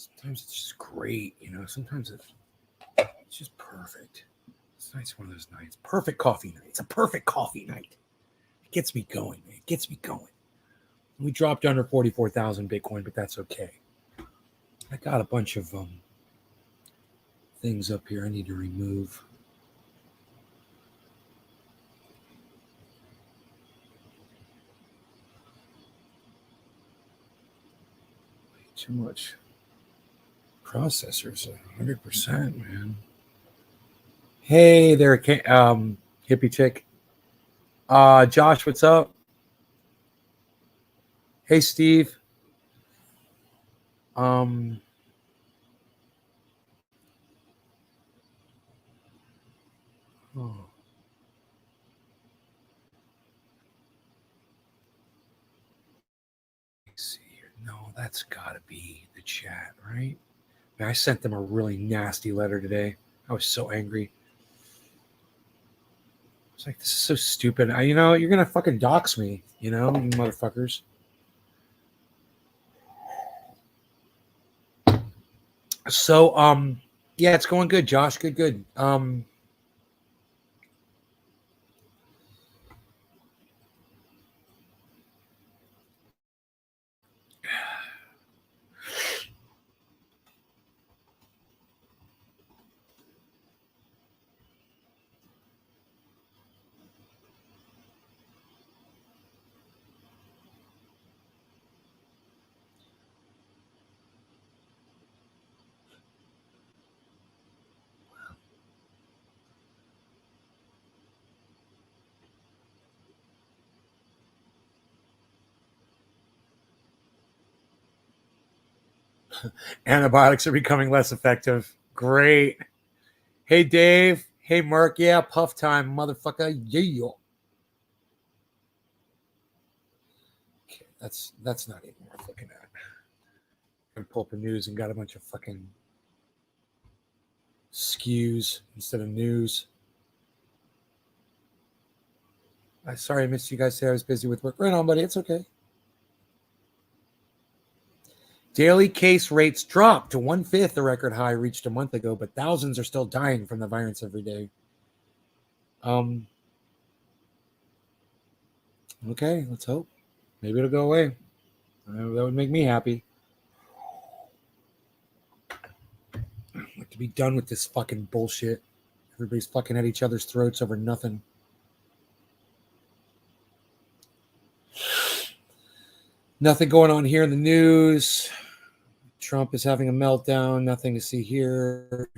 Sometimes it's just great, you know. Sometimes it's just perfect. This night's one of those nights. Perfect coffee night. It's a perfect coffee night. It gets me going, man. It gets me going. We dropped under 44,000 Bitcoin, but that's okay. I got a bunch of things up here I need to remove. Way too much processors, 100%, man. Hey there, hippie chick. Josh, what's up? Hey, Steve. Oh. Let's see here. No, that's got to be the chat, right? Man, I sent them a really nasty letter today. I was so angry. I was like, this is so stupid. You're going to fucking dox me, you motherfuckers. So, yeah, it's going good, Josh. Good. Antibiotics are becoming less effective. Great. Hey, Dave. Hey, Mark. Yeah, puff time, motherfucker. Yeah. Okay, that's not even worth looking at. I pull up the news and got a bunch of fucking skews instead of news. Sorry I missed you guys today. I was busy with work. Right on, buddy. It's okay. Daily case rates dropped to 1/5 the record high reached a month ago, but thousands are still dying from the virus every day. Okay, let's hope. Maybe it'll go away. That would make me happy. I'd like to be done with this fucking bullshit. Everybody's fucking at each other's throats over nothing. Nothing going on here in the news. Trump is having a meltdown. Nothing to see here.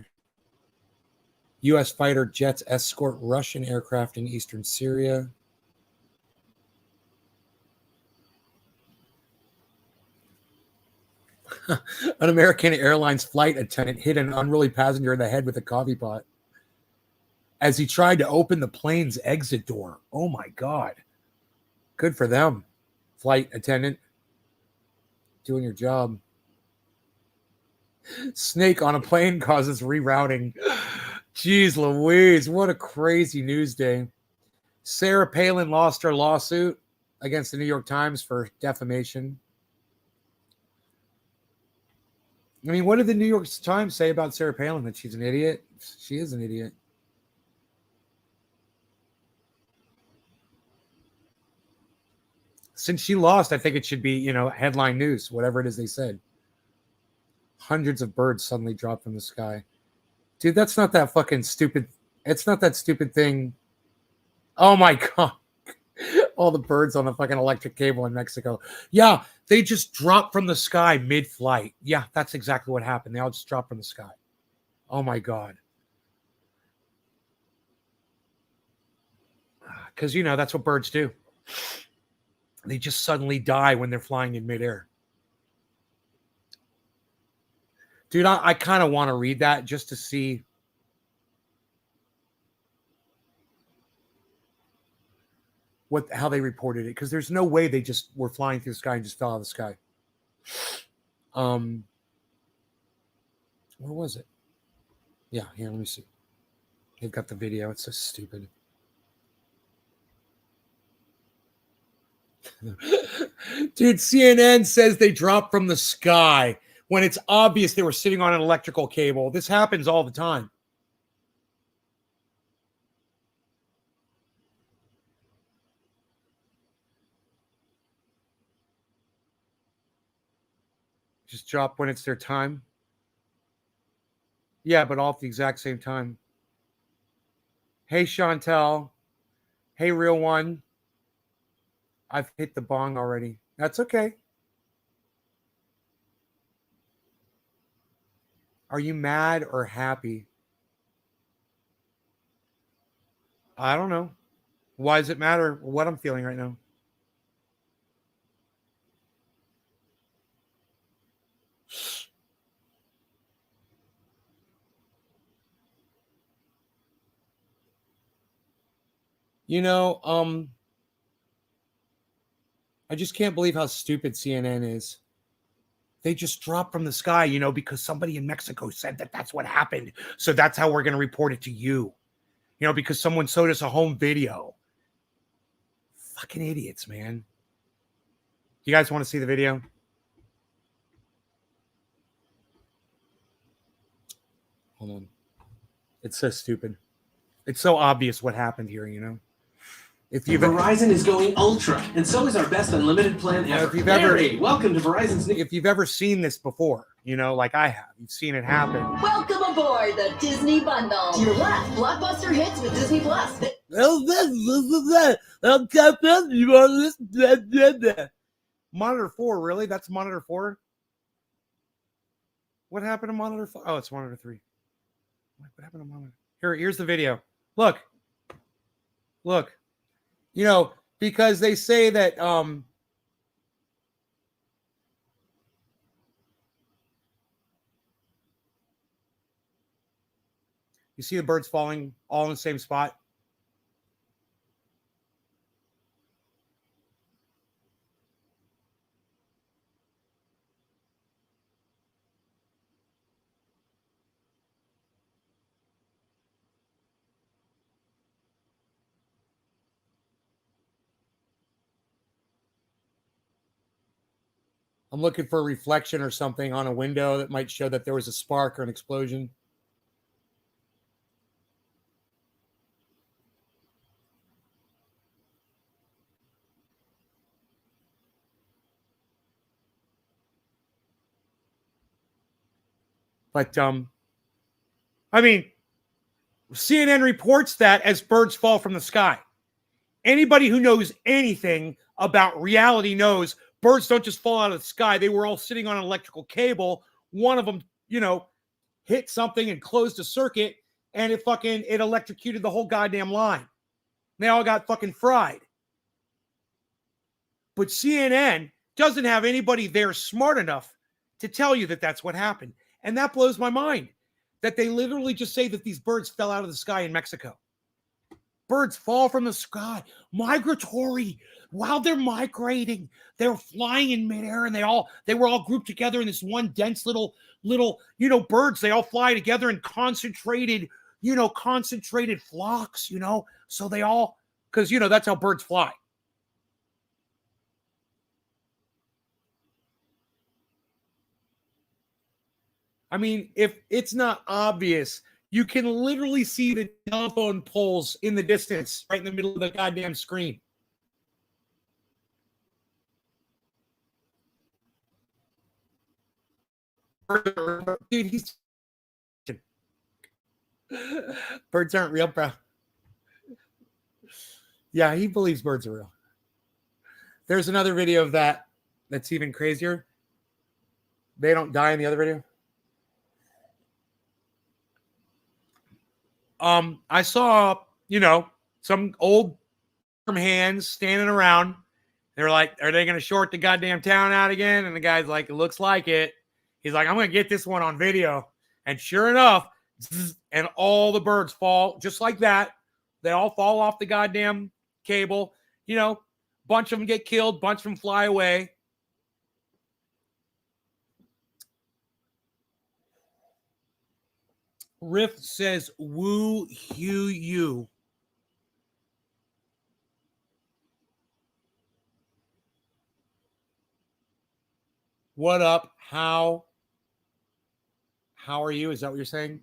U.S. fighter jets escort Russian aircraft in eastern Syria. An American Airlines flight attendant hit an unruly passenger in the head with a coffee pot as he tried to open the plane's exit door. Oh my God. Good for them. Flight attendant. Doing your job. Snake on a plane causes rerouting. Jeez Louise, what a crazy news day. Sarah Palin lost her lawsuit against the New York Times for defamation. I mean, what did the New York Times say about Sarah Palin? That she's an idiot? She is an idiot. Since she lost, I think it should be, headline news, whatever it is they said. Hundreds of birds suddenly dropped from the sky. Dude, that's not that fucking stupid. It's not that stupid thing. Oh my God. All the birds on the fucking electric cable in Mexico. Yeah, they just dropped from the sky mid-flight. Yeah, that's exactly what happened. They all just dropped from the sky. Oh my God. Because, that's what birds do. They just suddenly die when they're flying in midair. Dude, I kind of want to read that just to see how they reported it, because there's no way they just were flying through the sky and just fell out of the sky. Where was it? Yeah, here, let me see. They've got the video. It's so stupid. Dude, CNN says they dropped from the sky. when it's obvious they were sitting on an electrical cable. This happens all the time. Just drop when it's their time. Yeah, but all at the exact same time. Hey, Chantel. Hey, real one. I've hit the bong already. That's okay. Are you mad or happy? I don't know. Why does it matter what I'm feeling right now? You know, I just can't believe how stupid CNN is. They just dropped from the sky, you know, because somebody in Mexico said that that's what happened. So that's how we're going to report it to you. You know, because someone showed us a home video. Fucking idiots, man. You guys want to see the video? Hold on. It's so stupid. It's so obvious what happened here, you know? If you've Verizon is going ultra, and so is our best unlimited plan ever. If you've ever, Larry, welcome to Verizon's new... If you've ever seen this before, you know, like I have, you've seen it happen. Welcome aboard the Disney Bundle. To your left, blockbuster hits with Disney Plus. Monitor 4, really? That's Monitor 4? What happened to Monitor 4? Oh, it's Monitor 3. What happened to Monitor? Here's the video. Look. You know, because they say that you see the birds falling all in the same spot. I'm looking for a reflection or something on a window that might show that there was a spark or an explosion. But, I mean, CNN reports that as birds fall from the sky. Anybody who knows anything about reality knows birds don't just fall out of the sky. They were all sitting on an electrical cable. One of them, you know, hit something and closed a circuit, and it electrocuted the whole goddamn line. They all got fucking fried. But CNN doesn't have anybody there smart enough to tell you that that's what happened. And that blows my mind, that they literally just say that these birds fell out of the sky in Mexico. Birds fall from the sky, migratory. While they're migrating, they're flying in midair, and they were all grouped together in this one dense little, you know, birds. They all fly together in concentrated flocks, you know. So they all, because, you know, that's how birds fly. I mean, if it's not obvious, you can literally see the telephone poles in the distance, right in the middle of the goddamn screen. Dude, birds aren't real, bro. Yeah, he believes birds are real. There's another video of that's even crazier. They don't die in the other video. I saw, you know, some old hands standing around. They were like, are they going to short the goddamn town out again? And the guy's like, it looks like it. He's like, I'm going to get this one on video. And sure enough, and all the birds fall just like that. They all fall off the goddamn cable. You know, bunch of them get killed, bunch of them fly away. Riff says, woo hue you. What up? How? How are you? Is that what you're saying?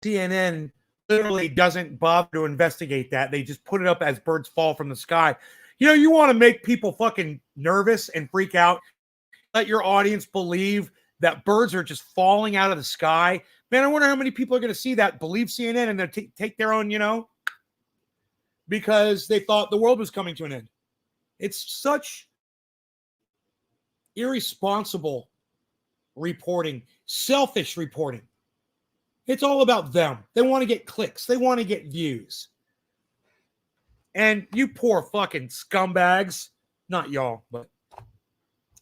CNN literally doesn't bother to investigate that. They just put it up as birds fall from the sky. You know, you want to make people fucking nervous and freak out. Let your audience believe that birds are just falling out of the sky. Man, I wonder how many people are going to see that, believe CNN, and then take their own, because they thought the world was coming to an end. It's such irresponsible reporting, selfish reporting. It's all about them. They want to get clicks. They want to get views. And you poor fucking scumbags, not y'all, but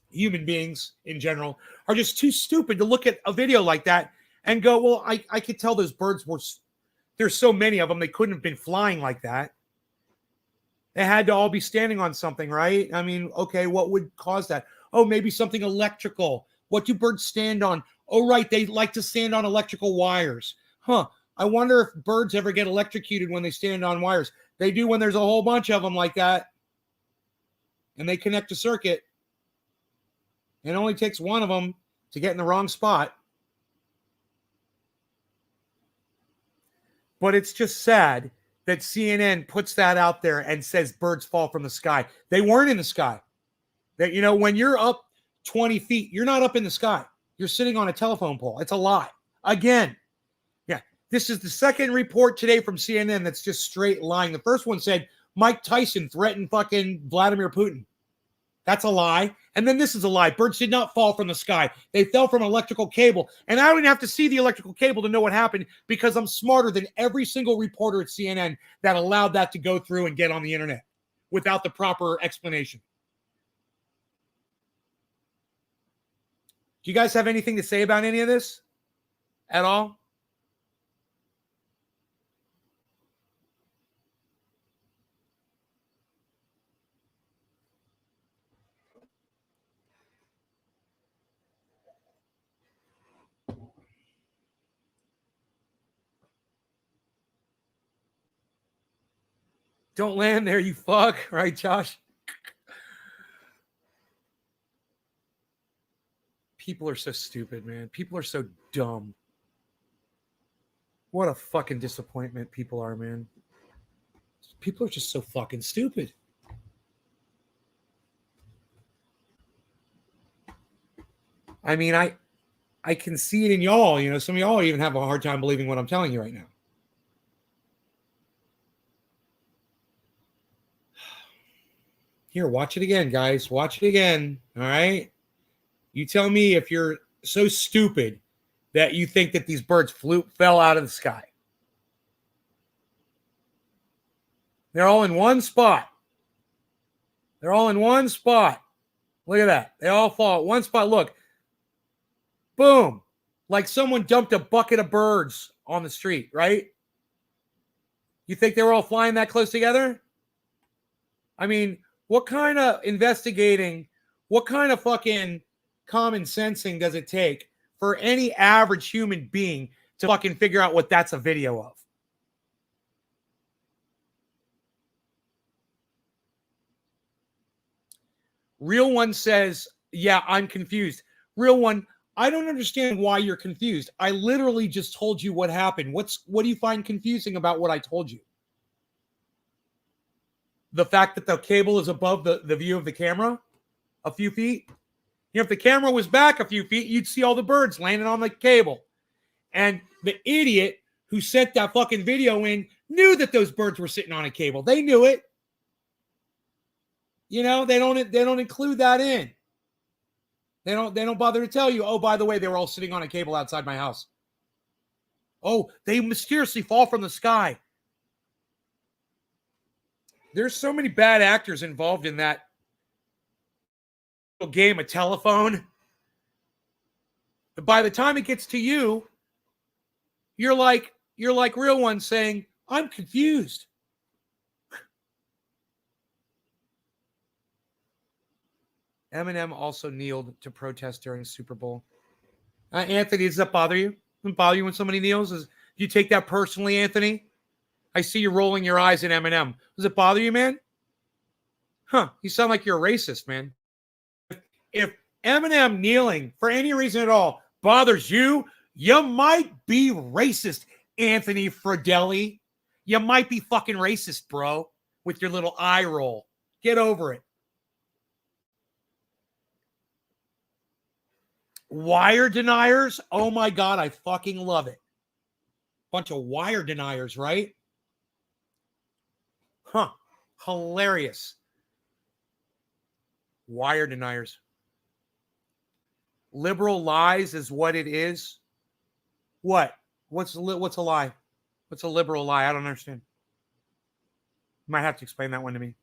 human beings in general, are just too stupid to look at a video like that and go, well, I could tell those birds were, there's so many of them, they couldn't have been flying like that. They had to all be standing on something, right? I mean, okay, what would cause that? Oh, maybe something electrical. What do birds stand on? Oh, right, they like to stand on electrical wires. Huh, I wonder if birds ever get electrocuted when they stand on wires. They do when there's a whole bunch of them like that. And they connect a circuit. It only takes one of them to get in the wrong spot. But it's just sad that CNN puts that out there and says birds fall from the sky. They weren't in the sky. That, when you're up 20 feet, you're not up in the sky. You're sitting on a telephone pole. It's a lie. Again. Yeah. This is the second report today from CNN that's just straight lying. The first one said Mike Tyson threatened fucking Vladimir Putin. That's a lie. And then this is a lie. Birds did not fall from the sky. They fell from an electrical cable. And I don't even have to see the electrical cable to know what happened because I'm smarter than every single reporter at CNN that allowed that to go through and get on the internet without the proper explanation. Do you guys have anything to say about any of this at all? Don't land there, you fuck. Right, Josh? People are so stupid, man. People are so dumb. What a fucking disappointment people are, man. People are just so fucking stupid. I mean, I can see it in y'all. Some of y'all even have a hard time believing what I'm telling you right now. Here, watch it again, guys. Watch it again. All right? You tell me if you're so stupid that you think that these birds fell out of the sky. They're all in one spot. They're all in one spot. Look at that. They all fall at one spot. Look. Boom. Like someone dumped a bucket of birds on the street, right? You think they were all flying that close together? I mean, what kind of investigating, what kind of fucking common sensing does it take for any average human being to fucking figure out what that's a video of? Real one says, yeah, I'm confused. Real one, I don't understand why you're confused. I literally just told you what happened. What do you find confusing about what I told you? The fact that the cable is above the view of the camera a few feet? If the camera was back a few feet, you'd see all the birds landing on the cable. And the idiot who sent that fucking video in knew that those birds were sitting on a cable. They knew it. They don't include that in. They don't bother to tell you, oh, by the way, they were all sitting on a cable outside my house. Oh, they mysteriously fall from the sky. There's so many bad actors involved in that game of telephone. But by the time it gets to you, you're like real one saying, I'm confused. Eminem also kneeled to protest during Super Bowl. Anthony, does that bother you? Does it bother you when somebody kneels? Do you take that personally, Anthony? I see you rolling your eyes at Eminem. Does it bother you, man? Huh, you sound like you're a racist, man. If Eminem kneeling for any reason at all bothers you, you might be racist, Anthony Fradelli. You might be fucking racist, bro, with your little eye roll. Get over it. Wire deniers? Oh my God, I fucking love it. Bunch of wire deniers, right? Huh. Hilarious. Wire deniers. Liberal lies is what it is. What? What's a lie? What's a liberal lie? I don't understand. You might have to explain that one to me.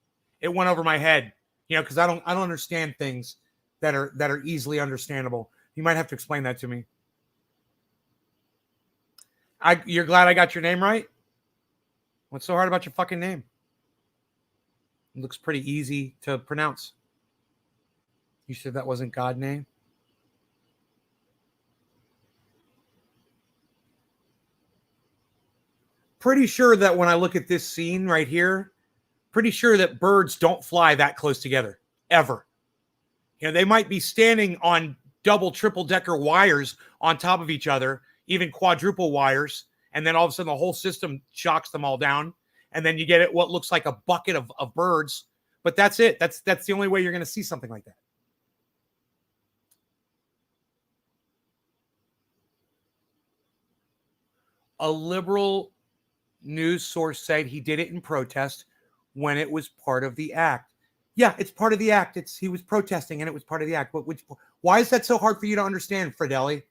It went over my head, because I don't understand things that are easily understandable. You might have to explain that to me. You're glad I got your name right? What's so hard about your fucking name? It looks pretty easy to pronounce. You said that wasn't God's name? Pretty sure that when I look at this scene right here, pretty sure that birds don't fly that close together, ever. They might be standing on double, triple decker wires on top of each other, even quadruple wires. And then all of a sudden the whole system shocks them all down. And then you get what looks like a bucket of birds. But that's it. That's the only way you're going to see something like that. A liberal news source said he did it in protest when it was part of the act. Yeah, it's part of the act. He was protesting and it was part of the act. But why is that so hard for you to understand, Fradelli?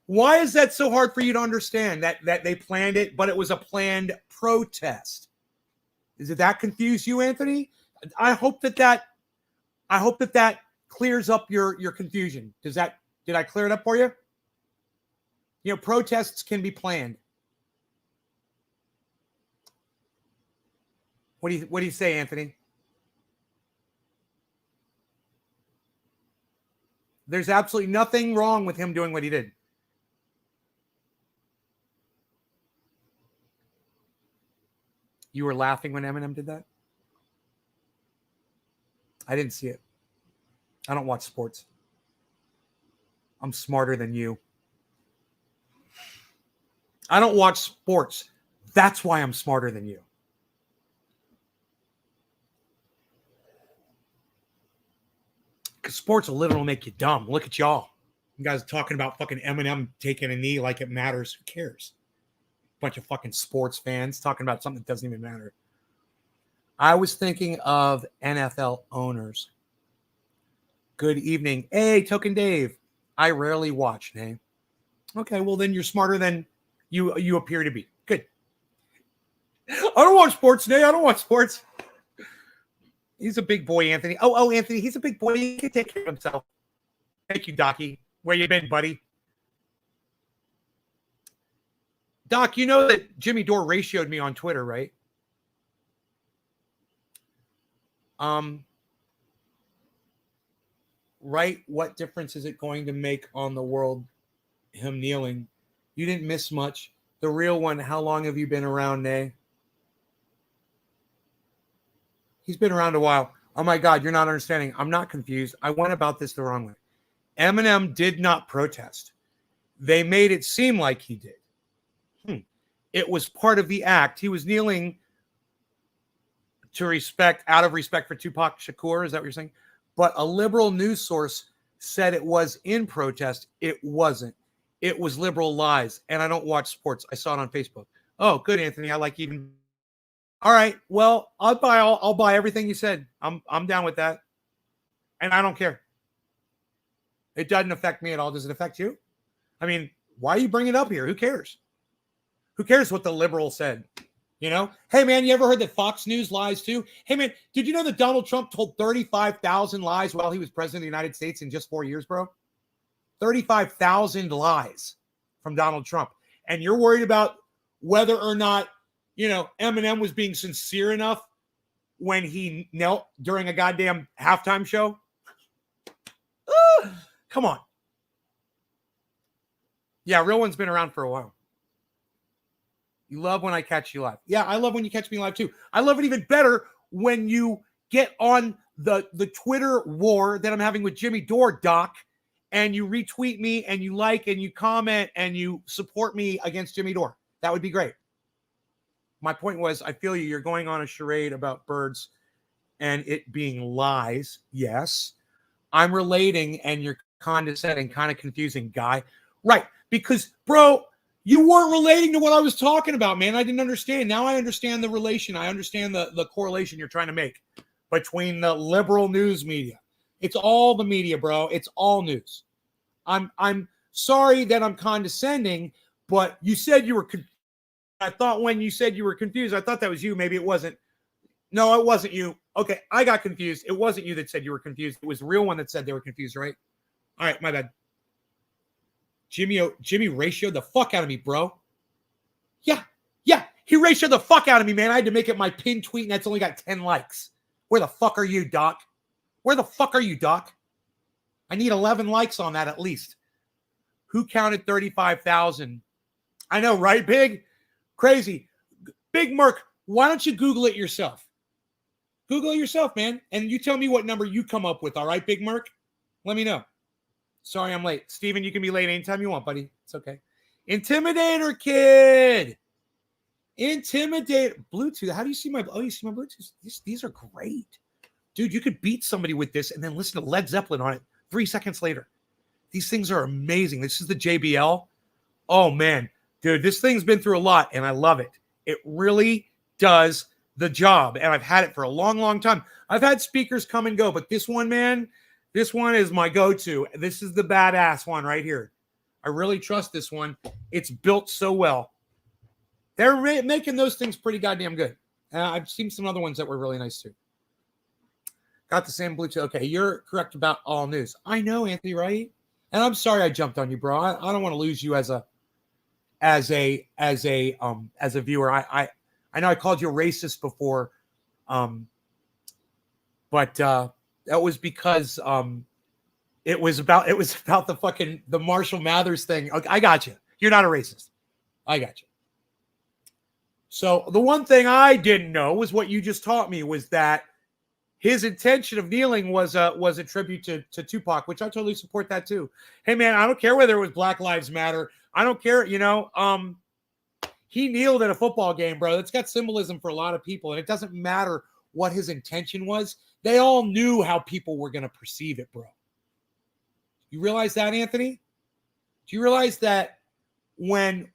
Why is that so hard for you to understand that they planned it, but it was a planned protest? Is it that confused you, Anthony? I hope that clears up your confusion. Did I clear it up for you? Protests can be planned. What do you say, Anthony? There's absolutely nothing wrong with him doing what he did. You were laughing when Eminem did that? I didn't see it. I don't watch sports. I'm smarter than you. I don't watch sports. That's why I'm smarter than you. Because sports will literally make you dumb. Look at y'all. You guys are talking about fucking Eminem taking a knee like it matters. Who cares? Bunch of fucking sports fans talking about something that doesn't even matter. I was thinking of NFL owners. Good evening. Hey, Token Dave. I rarely watch, Nay. Okay, well then you're smarter than you appear to be. Good. I don't watch sports, Nay. I don't watch sports. He's a big boy, Anthony. Oh, Anthony, he's a big boy. He can take care of himself. Thank you, Docky. Where you been, buddy? Doc, you know that Jimmy Dore ratioed me on Twitter, right? Right? What difference is it going to make on the world, him kneeling? You didn't miss much. The real one, how long have you been around, Nay? He's been around a while. Oh my God, you're not understanding. I'm not confused. I went about this the wrong way. Eminem did not protest. They made it seem like he did. It was part of the act. He was kneeling out of respect for Tupac Shakur. Is that what you're saying? But a liberal news source said it was in protest. It wasn't. It was liberal lies. And I don't watch sports. I saw it on Facebook. Oh, good, Anthony. I like even. All right. Well, I'll buy everything you said. I'm down with that. And I don't care. It doesn't affect me at all. Does it affect you? I mean, why are you bringing it up here? Who cares? Who cares what the liberal said? Hey, man, you ever heard that Fox News lies too? Hey, man, did you know that Donald Trump told 35,000 lies while he was president of the United States in just 4 years, bro? 35,000 lies from Donald Trump. And you're worried about whether or not, Eminem was being sincere enough when he knelt during a goddamn halftime show? Come on. Yeah, real one's been around for a while. You love when I catch you live. Yeah, I love when you catch me live too. I love it even better when you get on the Twitter war that I'm having with Jimmy Dore, Doc, and you retweet me and you like and you comment and you support me against Jimmy Dore. That would be great. My point was, I feel you. You're going on a charade about birds and it being lies. Yes. I'm relating and you're condescending, kind of confusing, guy. Right. Because, bro, you weren't relating to what I was talking about, man. I didn't understand. Now I understand the relation. I understand the correlation you're trying to make between the liberal news media. It's all the media, bro. It's all news. I'm sorry that I'm condescending, but you said you were I thought when you said you were confused, I thought that was you. Maybe it wasn't. No, it wasn't you. Okay, I got confused. It wasn't you that said you were confused. It was the real one that said they were confused, right? All right, my bad. Jimmy ratioed the fuck out of me, bro. Yeah, he ratioed the fuck out of me, man. I had to make it my pinned tweet, and that's only got 10 likes. Where the fuck are you, Doc? Where the fuck are you, Doc? I need 11 likes on that at least. Who counted 35,000? I know, right, Big? Crazy. Big Merc, why don't you Google it yourself? Google it yourself, man. And you tell me what number you come up with, all right, Big Merc? Let me know. Sorry, I'm late. Steven, you can be late anytime you want, buddy. It's okay. Intimidator Kid. Intimidator. Bluetooth. How do you see my... Oh, you see my Bluetooth? These are great. Dude, you could beat somebody with this and then listen to Led Zeppelin on it 3 seconds later. These things are amazing. This is the JBL. Oh, man. Dude, this thing's been through a lot, and I love it. It really does the job, and I've had it for a long, long time. I've had speakers come and go, but this one, man, this one is my go-to. This is the badass one right here. I really trust this one. It's built so well. They're making those things pretty goddamn good. I've seen some other ones that were really nice, too. Got the same Bluetooth. Okay, you're correct about all news. I know, Anthony, right? And I'm sorry I jumped on you, bro. I don't want to lose you as a viewer. I know I called you a racist before, but that was because it was about the Marshall Mathers thing. Okay, I got you. You're not a racist. I got you. So the one thing I didn't know was what you just taught me was that his intention of kneeling was a tribute to Tupac, which I totally support that too. Hey man, I don't care whether it was Black Lives Matter. I don't care, he kneeled at a football game, bro. It's got symbolism for a lot of people, and it doesn't matter what his intention was. They all knew how people were going to perceive it, bro. You realize that, Anthony? Do you realize that when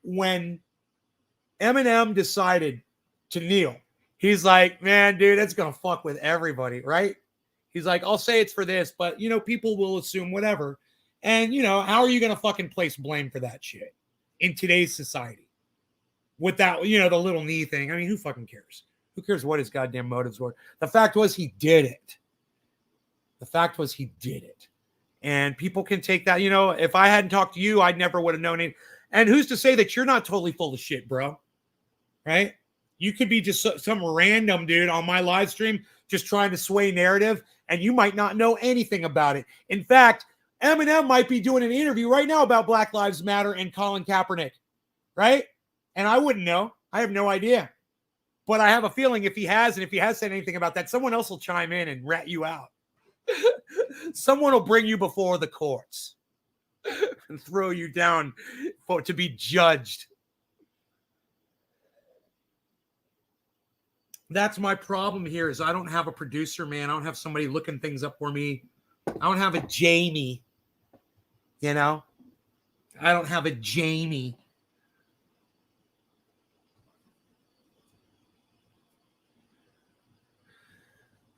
Eminem decided to kneel, he's like, man, dude, that's going to fuck with everybody, right? He's like, I'll say it's for this, but, people will assume whatever. And, how are you going to fucking place blame for that shit in today's society? Without, the little knee thing. I mean, who fucking cares? Who cares what his goddamn motives were? The fact was he did it. And people can take that, if I hadn't talked to you, I never would have known it. And who's to say that you're not totally full of shit, bro? Right? You could be just some random dude on my live stream just trying to sway narrative, and you might not know anything about it. In fact, Eminem might be doing an interview right now about Black Lives Matter and Colin Kaepernick, right? And I wouldn't know. I have no idea. But I have a feeling if he has said anything about that, someone else will chime in and rat you out. Someone will bring you before the courts and throw you down to be judged. That's my problem here is I don't have a producer, man. I don't have somebody looking things up for me. I don't have a Jamie, I don't have a Jamie.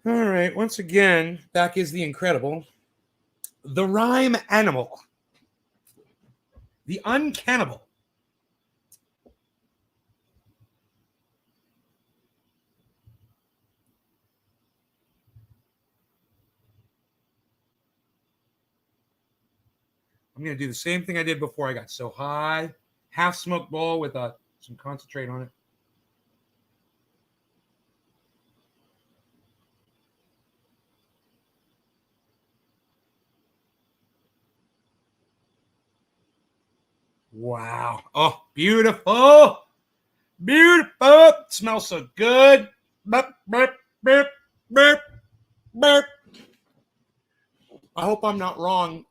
All right. Once again, back is the incredible. The rhyme animal. The uncannibal. I'm going to do the same thing I did before I got so high. Half smoked bowl with some concentrate on it. Wow. Oh, beautiful. Beautiful. Smells so good. Burp, burp, burp, burp. Burp. I hope I'm not wrong.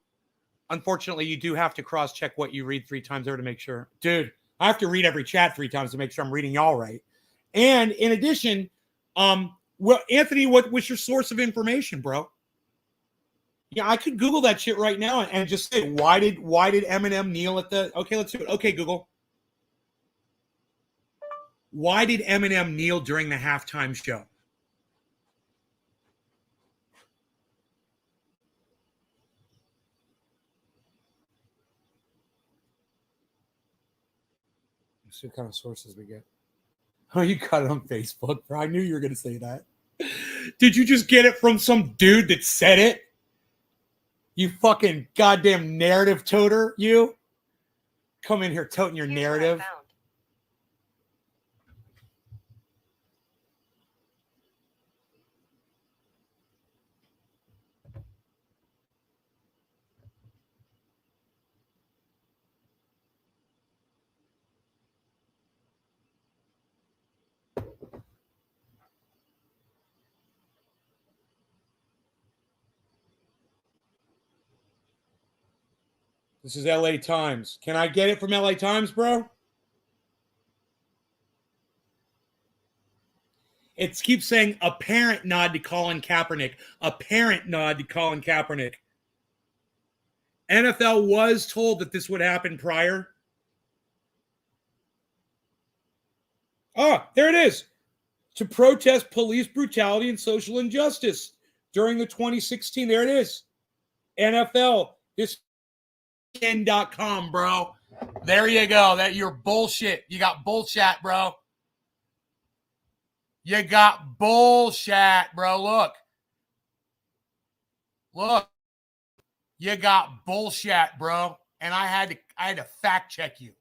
Unfortunately, you do have to cross-check what you read 3 times over to make sure. Dude, I have to read every chat 3 times to make sure I'm reading y'all right. And in addition, well, Anthony, what was your source of information, bro? Yeah, I could Google that shit right now and just say, why did Eminem kneel at the... Okay, let's do it. Okay, Google. Why did Eminem kneel during the halftime show? Let's see what kind of sources we get. Oh, you got it on Facebook, bro. I knew you were going to say that. Did you just get it from some dude that said it? You fucking goddamn narrative toter, you. Come in here toting your narrative. This is LA Times. Can I get it from LA Times, bro? It keeps saying apparent nod to Colin Kaepernick. Apparent nod to Colin Kaepernick. NFL was told that this would happen prior. Oh, there it is. To protest police brutality and social injustice during the 2016. There it is. NFL. This n.com, bro. There you go. That you're bullshit. You got bullshit, bro. You got bullshit, bro. Look. Look. You got bullshit, bro. And I had to fact check you.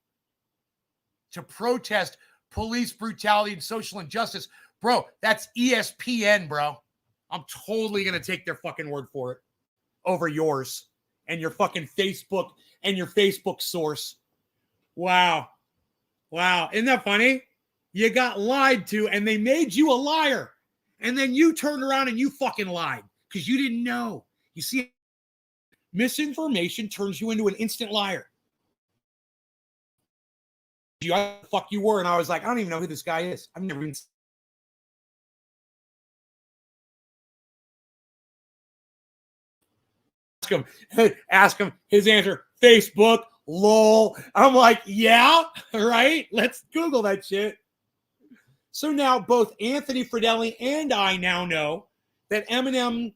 To protest police brutality and social injustice. Bro, that's ESPN, bro. I'm totally going to take their fucking word for it over yours and your fucking Facebook and your Facebook source. Wow. Wow. Isn't that funny? You got lied to and they made you a liar. And then you turned around and you fucking lied because you didn't know. You see, misinformation turns you into an instant liar. I fuck you were, and I was like, I don't even know who this guy is. I've never even ask him his answer. Facebook, lol. I'm like, yeah, right. Let's Google that shit. So now both Anthony Fridelli and I now know that Eminem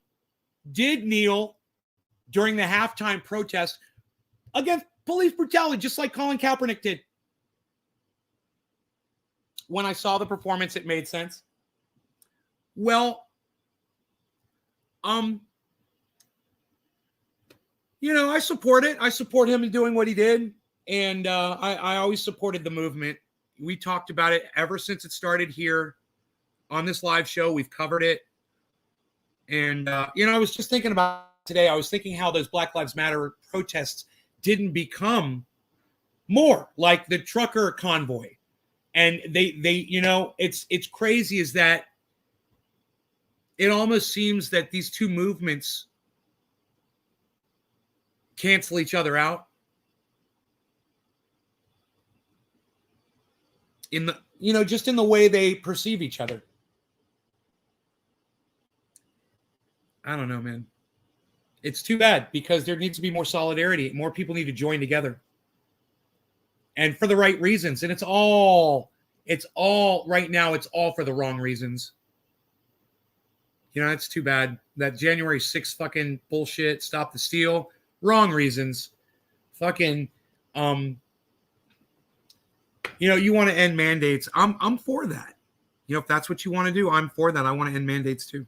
did kneel during the halftime protest against police brutality, just like Colin Kaepernick did. When I saw the performance, it made sense. Well, you know, I support it. I support him in doing what he did. And I always supported the movement. We talked about it ever since it started here on this live show. We've covered it. And, you know, I was just thinking about today. I was thinking how those Black Lives Matter protests didn't become more like the trucker convoy. And they, you know, it's crazy is that it almost seems that these two movements cancel each other out in the, you know, just in the way they perceive each other. I don't know, man. It's too bad because there needs to be more solidarity. More people need to join together. And for the right reasons. And it's all right now, it's all for the wrong reasons. You know, it's too bad. That January 6th fucking bullshit, stop the steal, wrong reasons. Fucking, you know, you want to end mandates. I'm for that. You know, if that's what you want to do, I'm for that. I want to end mandates too.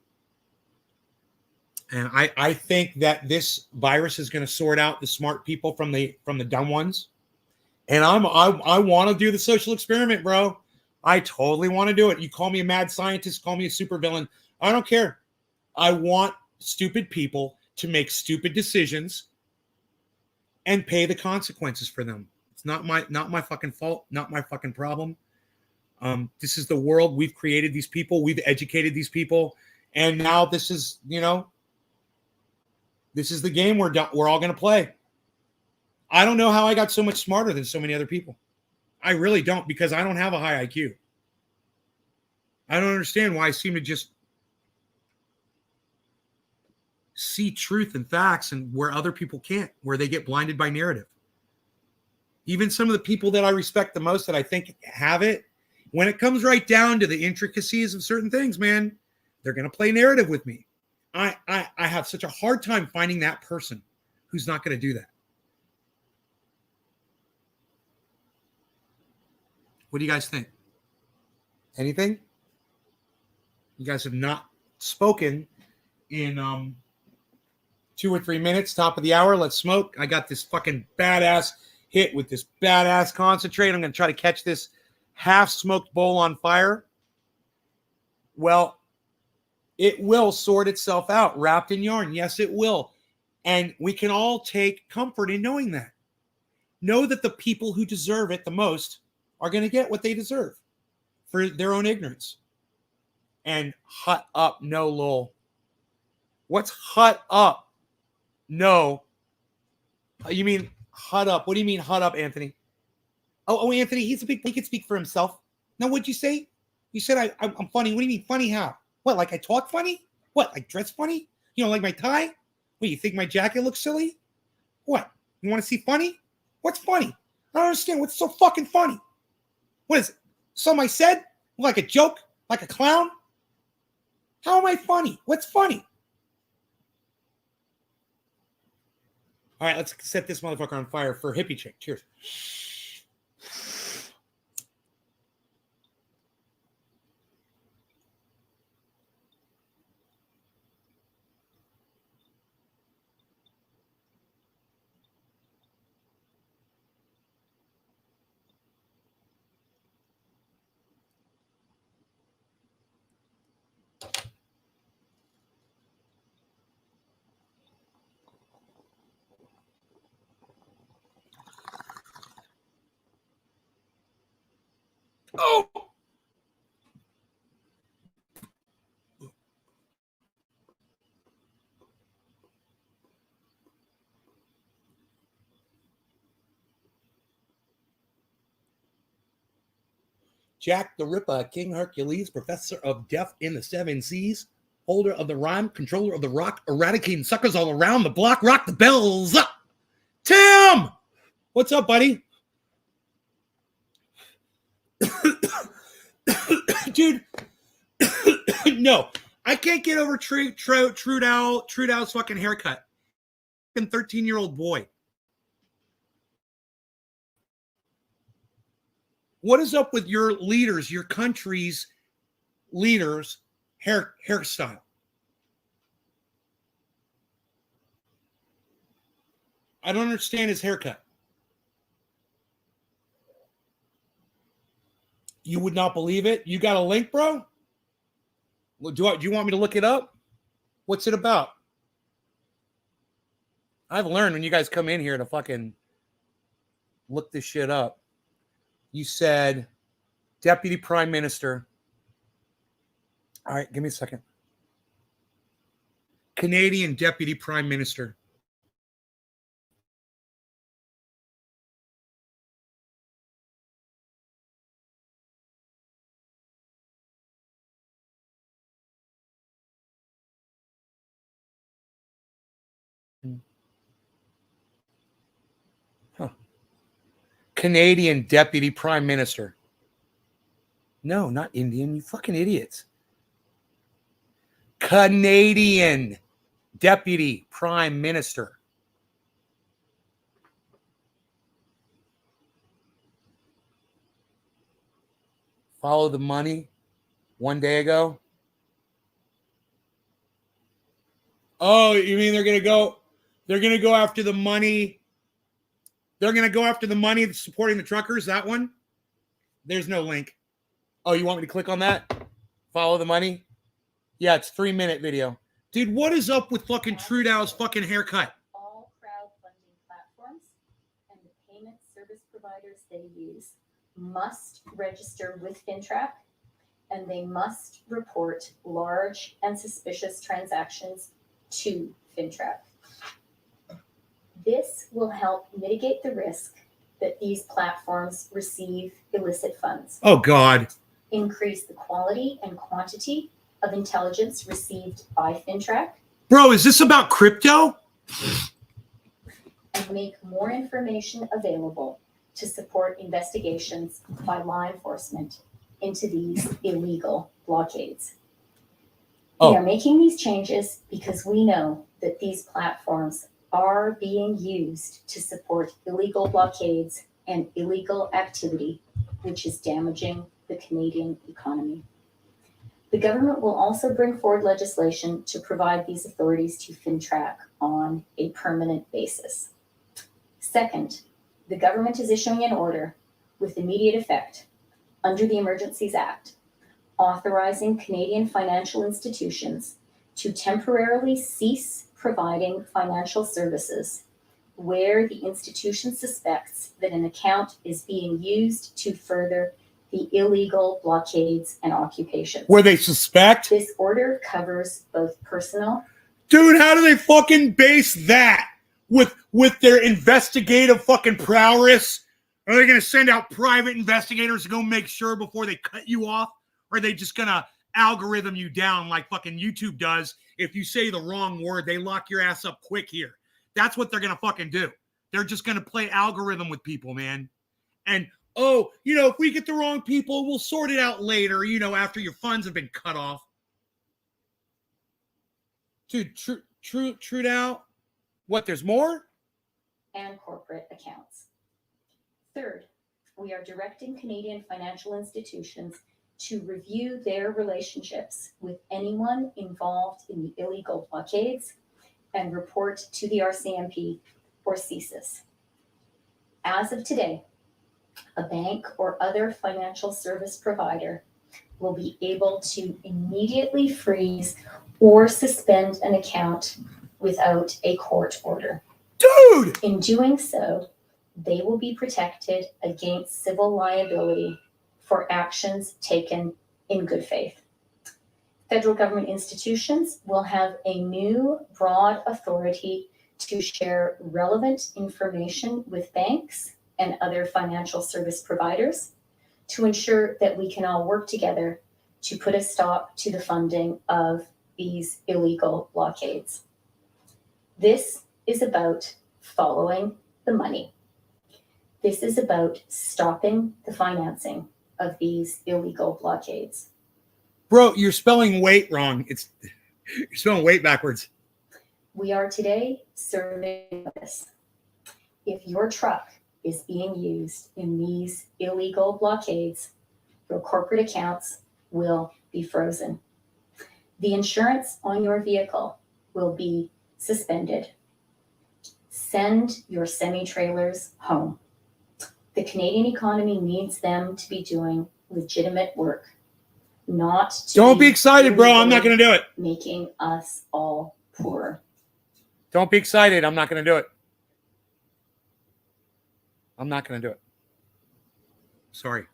And I think that this virus is going to sort out the smart people from the dumb ones. And I want to do the social experiment, bro. I totally want to do it. You call me a mad scientist, call me a supervillain. I don't care. I want stupid people to make stupid decisions and pay the consequences for them. It's not my fucking fault, not my fucking problem. This is the world. We've created these people. We've educated these people. And now this is, this is the game we're all going to play. I don't know how I got so much smarter than so many other people. I really don't, because I don't have a high IQ. I don't understand why I seem to just see truth and facts and where other people can't, where they get blinded by narrative. Even some of the people that I respect the most that I think have it, when it comes right down to the intricacies of certain things, man, they're going to play narrative with me. I have such a hard time finding that person who's not going to do that. What do you guys think? Anything? You guys have not spoken in 2 or 3 minutes, top of the hour. Let's smoke. I got this fucking badass hit with this badass concentrate. I'm going to try to catch this half-smoked bowl on fire. Well, it will sort itself out, wrapped in yarn. Yes, it will. And we can all take comfort in knowing that. Know that the people who deserve it the most are going to get what they deserve for their own ignorance. And hut up, no, lol. What's hut up? No. You mean hut up? What do you mean hut up, Anthony? Oh, Anthony, he can speak for himself. Now, what'd you say? You said I'm funny. What do you mean funny? How? What, like I talk funny? What, like dress funny? You don't like my tie? What, you think my jacket looks silly? What, you want to see funny? What's funny? I don't understand. What's so fucking funny? What is it? Something I said? Like a joke? Like a clown? How am I funny? What's funny? All right, let's set this motherfucker on fire for hippie chick. Cheers. Oh! Jack the Ripper, King Hercules, professor of death in the 7 seas, holder of the rhyme, controller of the rock, eradicating suckers all around the block, rock the bells up. Tim! What's up, buddy? Dude, no, I can't get over Trudow's fucking haircut. Fucking 13-year-old boy. What is up with your leaders, your country's leaders' hairstyle? I don't understand his haircut. You would not believe it? You got a link, bro? Well, do you want me to look it up? What's it about? I've learned when you guys come in here to fucking look this shit up. You said Deputy Prime Minister. All right, give me a second. Canadian Deputy Prime Minister. Huh. Canadian Deputy Prime Minister. No, not Indian. You fucking idiots. Canadian Deputy Prime Minister. Follow the money 1 day ago. Oh, you mean they're going to go after the money? They're going to go after the money that's supporting the truckers, that one? There's no link. Oh, you want me to click on that? Follow the money? Yeah, it's 3-minute video. Dude, what is up with fucking Trudow's fucking haircut? All crowdfunding platforms and the payment service providers they use must register with FinTrack and they must report large and suspicious transactions to FinTrack. This will help mitigate the risk that these platforms receive illicit funds, Oh, God. increase the quality and quantity of intelligence received by FinTrack, Bro, is this about crypto? and make more information available to support investigations by law enforcement into these illegal blockades. Oh. We are making these changes because we know that these platforms are being used to support illegal blockades and illegal activity, which is damaging the Canadian economy. The government will also bring forward legislation to provide these authorities to FinTrack on a permanent basis. Second, the government is issuing an order with immediate effect under the Emergencies Act, authorizing Canadian financial institutions to temporarily cease providing financial services where the institution suspects that an account is being used to further the illegal blockades and occupations. Where they suspect? This order covers both personal. Dude, how do they fucking base that? With their investigative fucking prowess? Are they going to send out private investigators to go make sure before they cut you off? Or are they just going to algorithm you down like fucking YouTube does? If you say the wrong word, they lock your ass up quick here. That's what they're going to fucking do. They're just going to play algorithm with people, man. And, oh, you know, if we get the wrong people, we'll sort it out later, you know, after your funds have been cut off. Dude, true now. What, there's more? And corporate accounts. Third, we are directing Canadian financial institutions to review their relationships with anyone involved in the illegal blockades and report to the RCMP or CSIS. As of today, a bank or other financial service provider will be able to immediately freeze or suspend an account without a court order. Dude! In doing so, they will be protected against civil liability for actions taken in good faith. Federal government institutions will have a new broad authority to share relevant information with banks and other financial service providers to ensure that we can all work together to put a stop to the funding of these illegal blockades. This is about following the money. This is about stopping the financing of these illegal blockades. Bro, you're spelling weight wrong. You're spelling weight backwards. We are today serving this. If your truck is being used in these illegal blockades, your corporate accounts will be frozen. The insurance on your vehicle will be suspended. Send your semi-trailers home. The Canadian economy needs them to be doing legitimate work, not to Don't be excited, bro. I'm not going to do it. making us all poorer. Don't be excited. I'm not going to do it. I'm not going to do it. Sorry.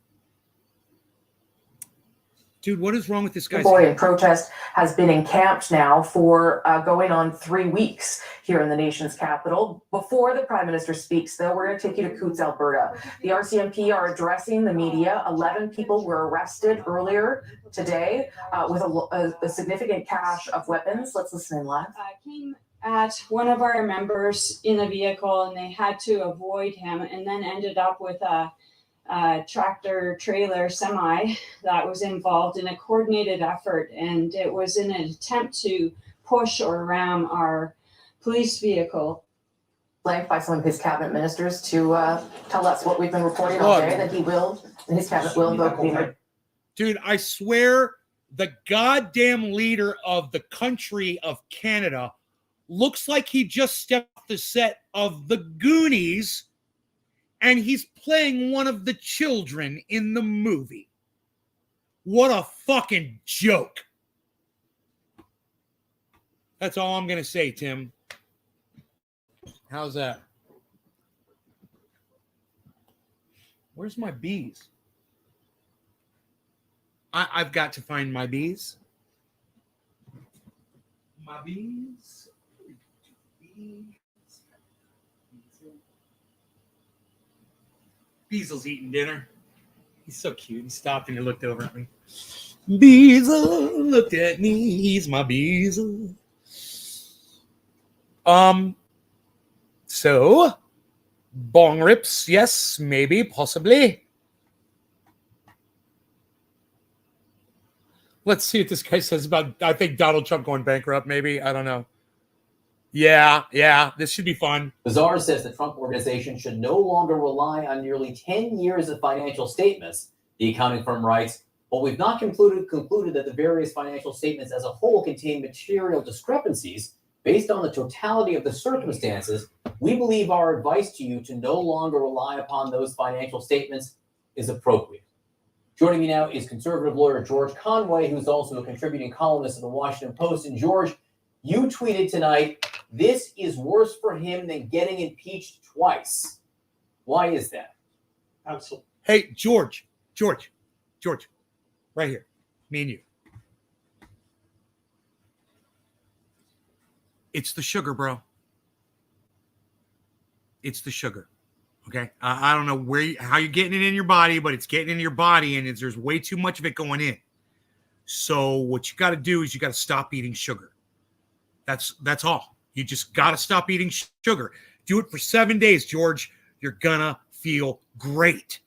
Dude, what is wrong with this guy's Boy, protest has been encamped now for going on 3 weeks here in the nation's capital. Before the Prime Minister speaks, though, we're going to take you to Coutts, Alberta. The RCMP are addressing the media. 11 people were arrested earlier today with a significant cache of weapons. Let's listen in live. Came at one of our members in a vehicle and they had to avoid him, and then ended up with a tractor trailer semi that was involved in a coordinated effort, and it was in an attempt to push or ram our police vehicle. Flanked by some of his cabinet ministers to tell us what we've been reporting all day, that he will, and his cabinet will invoke the. Dude, I swear the goddamn leader of the country of Canada looks like he just stepped off the set of The Goonies and he's playing one of the children in the movie. What a fucking joke. That's all I'm going to say, Tim. How's that? Where's my bees? I've got to find my bees. My bees. Beasel's eating dinner. He's so cute. He stopped and he looked over at me. Beazle looked at me. He's my Beazle. So, bong rips, yes, maybe, possibly. Let's see what this guy says about, I think, Donald Trump going bankrupt, maybe. I don't know. Yeah, this should be fun. Bazaar says the Trump organization should no longer rely on nearly 10 years of financial statements. The accounting firm writes, while we've not concluded that the various financial statements as a whole contain material discrepancies, based on the totality of the circumstances, we believe our advice to you to no longer rely upon those financial statements is appropriate. Joining me now is conservative lawyer George Conway, who's also a contributing columnist in the Washington Post. And George, you tweeted tonight, this is worse for him than getting impeached twice. Why is that? Absolutely. Hey, George, right here, me and you. It's the sugar, bro. It's the sugar. Okay. I don't know how you're getting it in your body, but it's getting in your body, and there's way too much of it going in. So what you got to do is you got to stop eating sugar. That's all. You just got to stop eating sugar. Do it for 7 days, George. You're gonna feel great,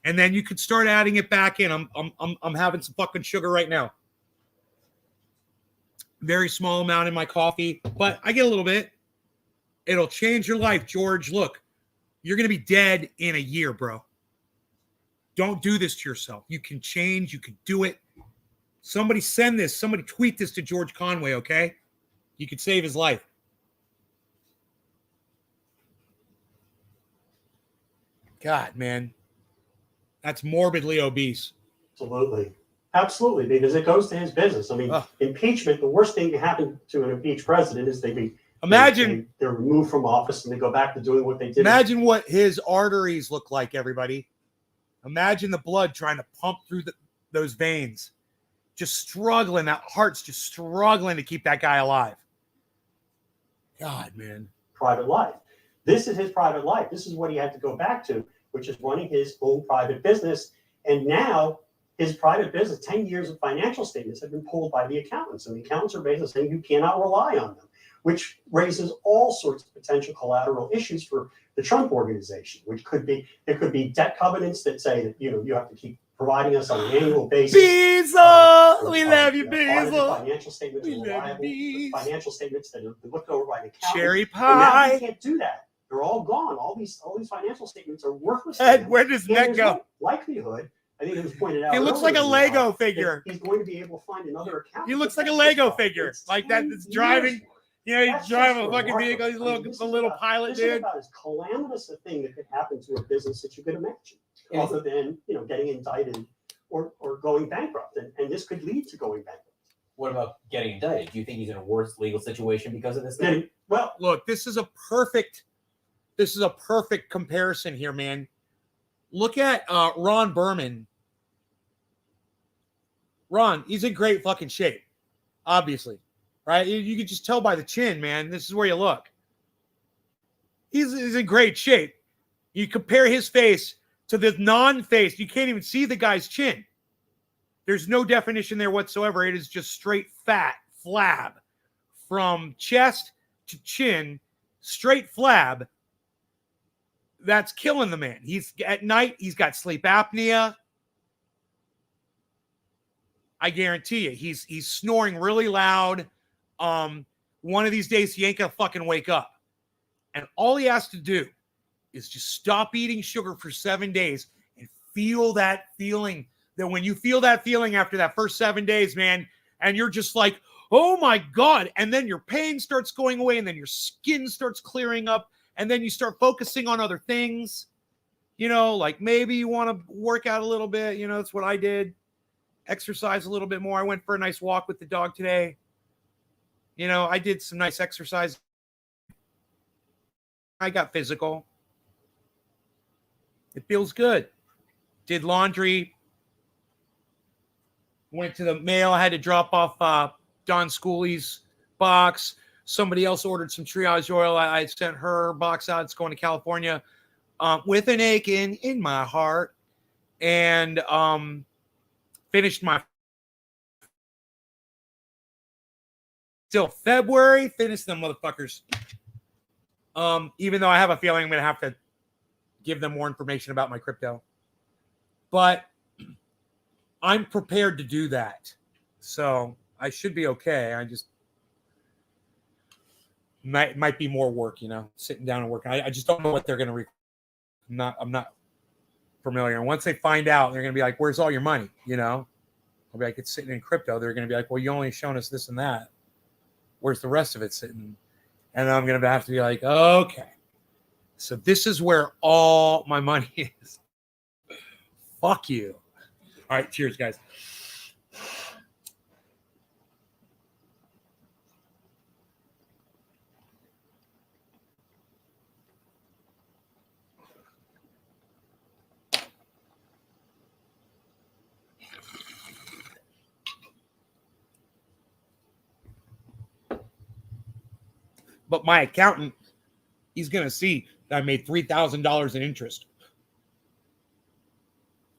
and then you could start adding it back in. I'm having some fucking sugar right now. Very small amount in my coffee, but I get a little bit. It'll change your life, George. Look, you're going to be dead in a year, bro. Don't do this to yourself. You can change. You can do it. Somebody send this. Somebody tweet this to George Conway, okay? You could save his life. God, man. That's morbidly obese. Absolutely, because it goes to his business. I mean, impeachment, the worst thing that can happen to an impeached president is they're removed from office and they go back to doing what they did. Imagine what his arteries look like, everybody. Imagine the blood trying to pump through those veins. Just struggling. That heart's just struggling to keep that guy alive. God, man. Private life. This is his private life. This is what he had to go back to, which is running his own private business. And now his private business, 10 years of financial statements have been pulled by the accountants. And the accountants are basically saying you cannot rely on them, which raises all sorts of potential collateral issues for the Trump organization, which could be, there could be debt covenants that say that, you have to keep providing us on an annual basis. Beazle! We love you, Beazle! Financial statements are reliable. Financial statements that are looked over by the accountant. Cherry pie. You can't do that. They're all gone. All these financial statements are worthless. Ed, where does Ned go? No likelihood. I think it was pointed out. He looks like a Lego figure. He's going to be able to find another account. He looks like a Lego figure, like that. That's driving. He's driving a fucking vehicle. He's a little pilot, dude. This is about as calamitous a thing that could happen to a business that you could imagine, other than getting indicted or going bankrupt, and this could lead to going bankrupt. What about getting indicted? Do you think he's in a worse legal situation because of this? Well, look, this is a perfect comparison here, man. Look at Ron Berman. Ron, he's in great fucking shape, obviously, right? You can just tell by the chin, man. This is where you look. He's in great shape. You compare his face to the non-face, you can't even see the guy's chin. There's no definition there whatsoever. It is just straight fat flab from chest to chin, straight flab. That's killing the man. He's at night, he's got sleep apnea. I guarantee you, he's snoring really loud. One of these days, he ain't gonna fucking wake up. And all he has to do is just stop eating sugar for 7 days and feel that feeling. That when you feel that feeling after that first 7 days, man, and you're just like, oh my God, and then your pain starts going away, and then your skin starts clearing up. And then you start focusing on other things, like maybe you want to work out a little bit. That's what I did. Exercise a little bit more. I went for a nice walk with the dog today. I did some nice exercise. I got physical. It feels good. Did laundry. Went to the mail. I had to drop off Don Schooley's box. Somebody else ordered some triage oil. I sent her box out. It's going to California with an ache in my heart. And finished my till February. Finished them motherfuckers. Even though I have a feeling I'm going to have to give them more information about my crypto. But I'm prepared to do that. So I should be okay. I just might be more work, sitting down and working. I just don't know what they're going to require. I'm not familiar. And once they find out, they're going to be like, where's all your money? I'll be like, it's sitting in crypto. They're going to be like, well, you only shown us this and that. Where's the rest of it sitting? And then I'm going to have to be like, okay. So this is where all my money is. Fuck you. All right. Cheers, guys. But my accountant, he's going to see that I made $3,000 in interest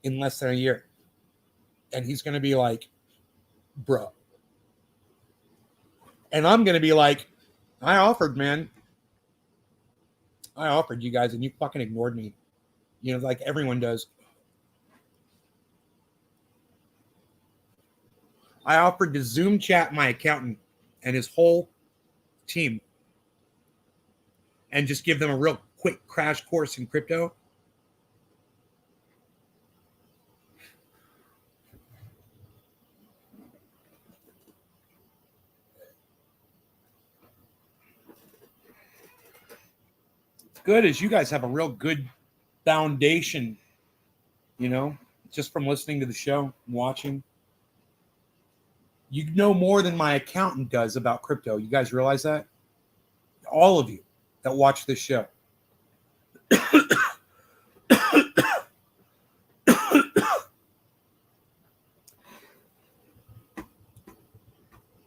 in less than a year. And he's going to be like, bro. And I'm going to be like, I offered, man. I offered you guys and you fucking ignored me. Like everyone does. I offered to Zoom chat my accountant and his whole team and just give them a real quick crash course in crypto. Good as you guys have a real good foundation, just from listening to the show and watching. You know more than my accountant does about crypto. You guys realize that? All of you that watch this show.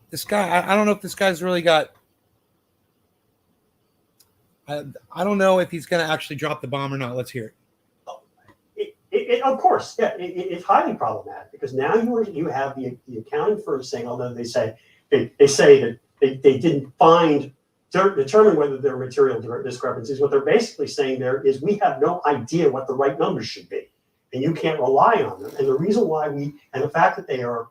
This guy, I don't know if this guy's really got... I don't know if he's going to actually drop the bomb or not. Let's hear it. Of course, yeah, it's highly problematic because now you have the accounting firm saying, although they say that they didn't determine whether there are material discrepancies. What they're basically saying there is we have no idea what the right numbers should be, and you can't rely on them. And the reason why and the fact that they are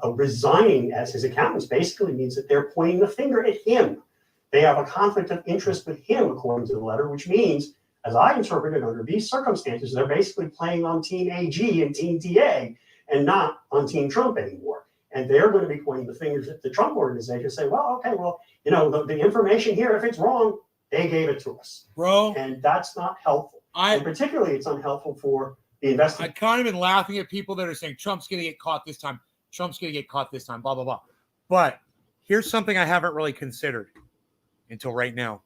resigning as his accountants basically means that they're pointing the finger at him. They have a conflict of interest with him, according to the letter, which means, as I interpret it, under these circumstances, they're basically playing on Team AG and Team TA and not on Team Trump anymore. And they're going to be pointing the fingers at the Trump organization and say, well, okay, the information here, if it's wrong, they gave it to us. Bro. And that's not helpful. And particularly, it's unhelpful for the investor. I've kind of been laughing at people that are saying Trump's going to get caught this time. Trump's going to get caught this time, blah, blah, blah. But here's something I haven't really considered until right now.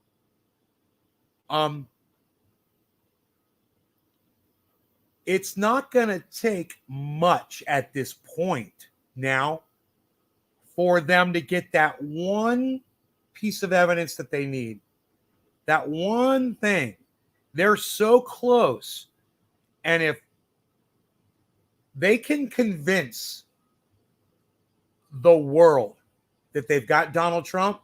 It's not going to take much at this point now for them to get that one piece of evidence that they need. That one thing. They're so close. And if they can convince the world that they've got Donald Trump,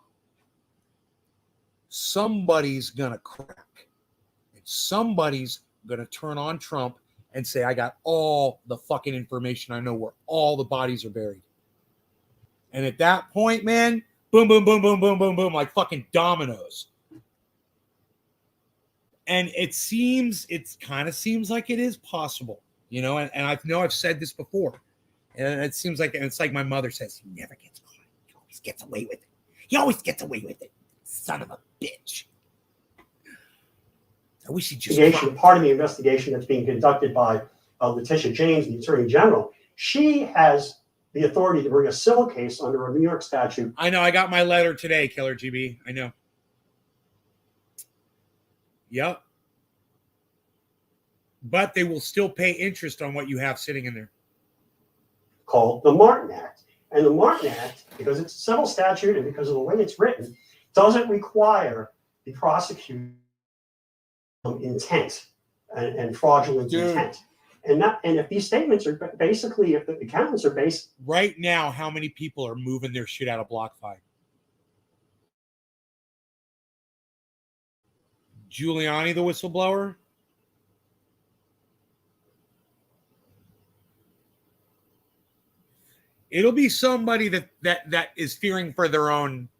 somebody's going to crack. And somebody's going to turn on Trump and say, I got all the fucking information. I know where all the bodies are buried. And at that point, man, boom, boom, boom, boom, boom, boom, boom, like fucking dominoes. And it kind of seems like it is possible, and I know I've said this before. And it seems like, and it's like my mother says, he never gets caught. He always gets away with it. He always gets away with it. Son of a bitch. I wish he just... Part of the investigation that's being conducted by Letitia James, the Attorney General, she has the authority to bring a civil case under a New York statute. I know. I got my letter today, Killer GB. I know. Yep. But they will still pay interest on what you have sitting in there. called the Martin Act. And the Martin Act, because it's a civil statute and because of the way it's written, doesn't require the prosecutor intent and fraudulent intent. And if these statements are basically, if the accountants are based right now, how many people are moving their shit out of BlockFi? Giuliani, the whistleblower. It'll be somebody that is fearing for their own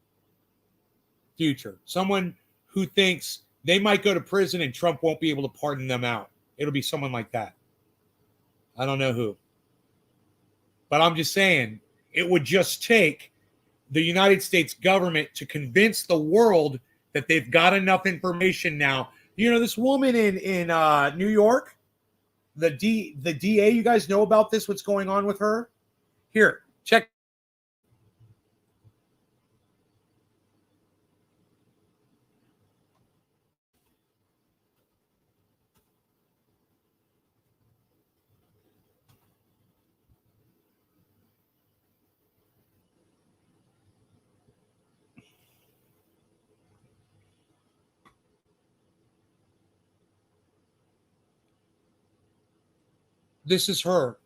future. Someone who thinks they might go to prison and Trump won't be able to pardon them out. It'll be someone like that. I don't know who. But I'm just saying, it would just take the United States government to convince the world that they've got enough information now. You know, this woman in New York, the DA, you guys know about this, what's going on with her? Here, check. This is her.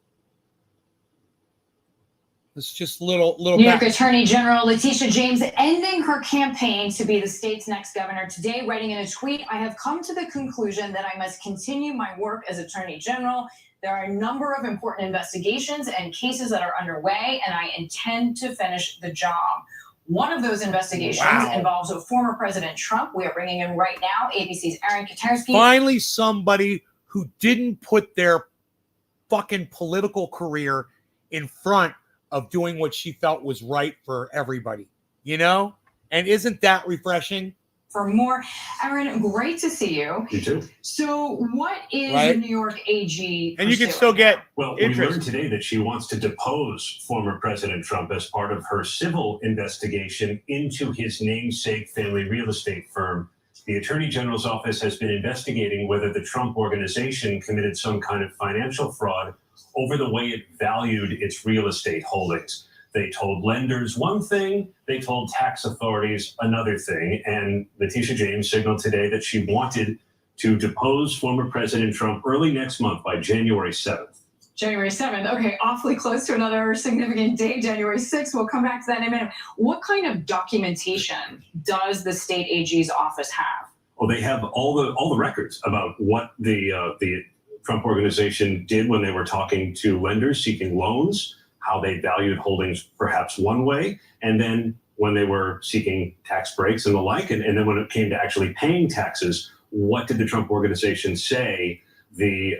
It's just little. New York Attorney General Letitia James ending her campaign to be the state's next governor today, writing in a tweet, "I have come to the conclusion that I must continue my work as Attorney General. There are a number of important investigations and cases that are underway, and I intend to finish the job." One of those investigations involves former President Trump. We are bringing in right now ABC's Aaron Katersky. Finally, somebody who didn't put their fucking political career in front of doing what she felt was right for everybody, you know? And isn't that refreshing? For more, Aaron, great to see you. You too. So what is the New York AG And you can still get Well, interest. we learned today that she wants to depose former President Trump as part of her civil investigation into his namesake family real estate firm. The Attorney General's office has been investigating whether the Trump organization committed some kind of financial fraud over the way it valued its real estate holdings. They told lenders one thing, they told tax authorities another thing, and Letitia James signaled today that she wanted to depose former President Trump early next month by January 7th. January 7th. Okay, awfully close to another significant date, January 6th. We'll come back to that in a minute. What kind of documentation does the state AG's office have? Well, they have all the records about what the Trump organization did when they were talking to lenders seeking loans, how they valued holdings perhaps one way, and then when they were seeking tax breaks and the like, and then when it came to actually paying taxes, what did the Trump organization say the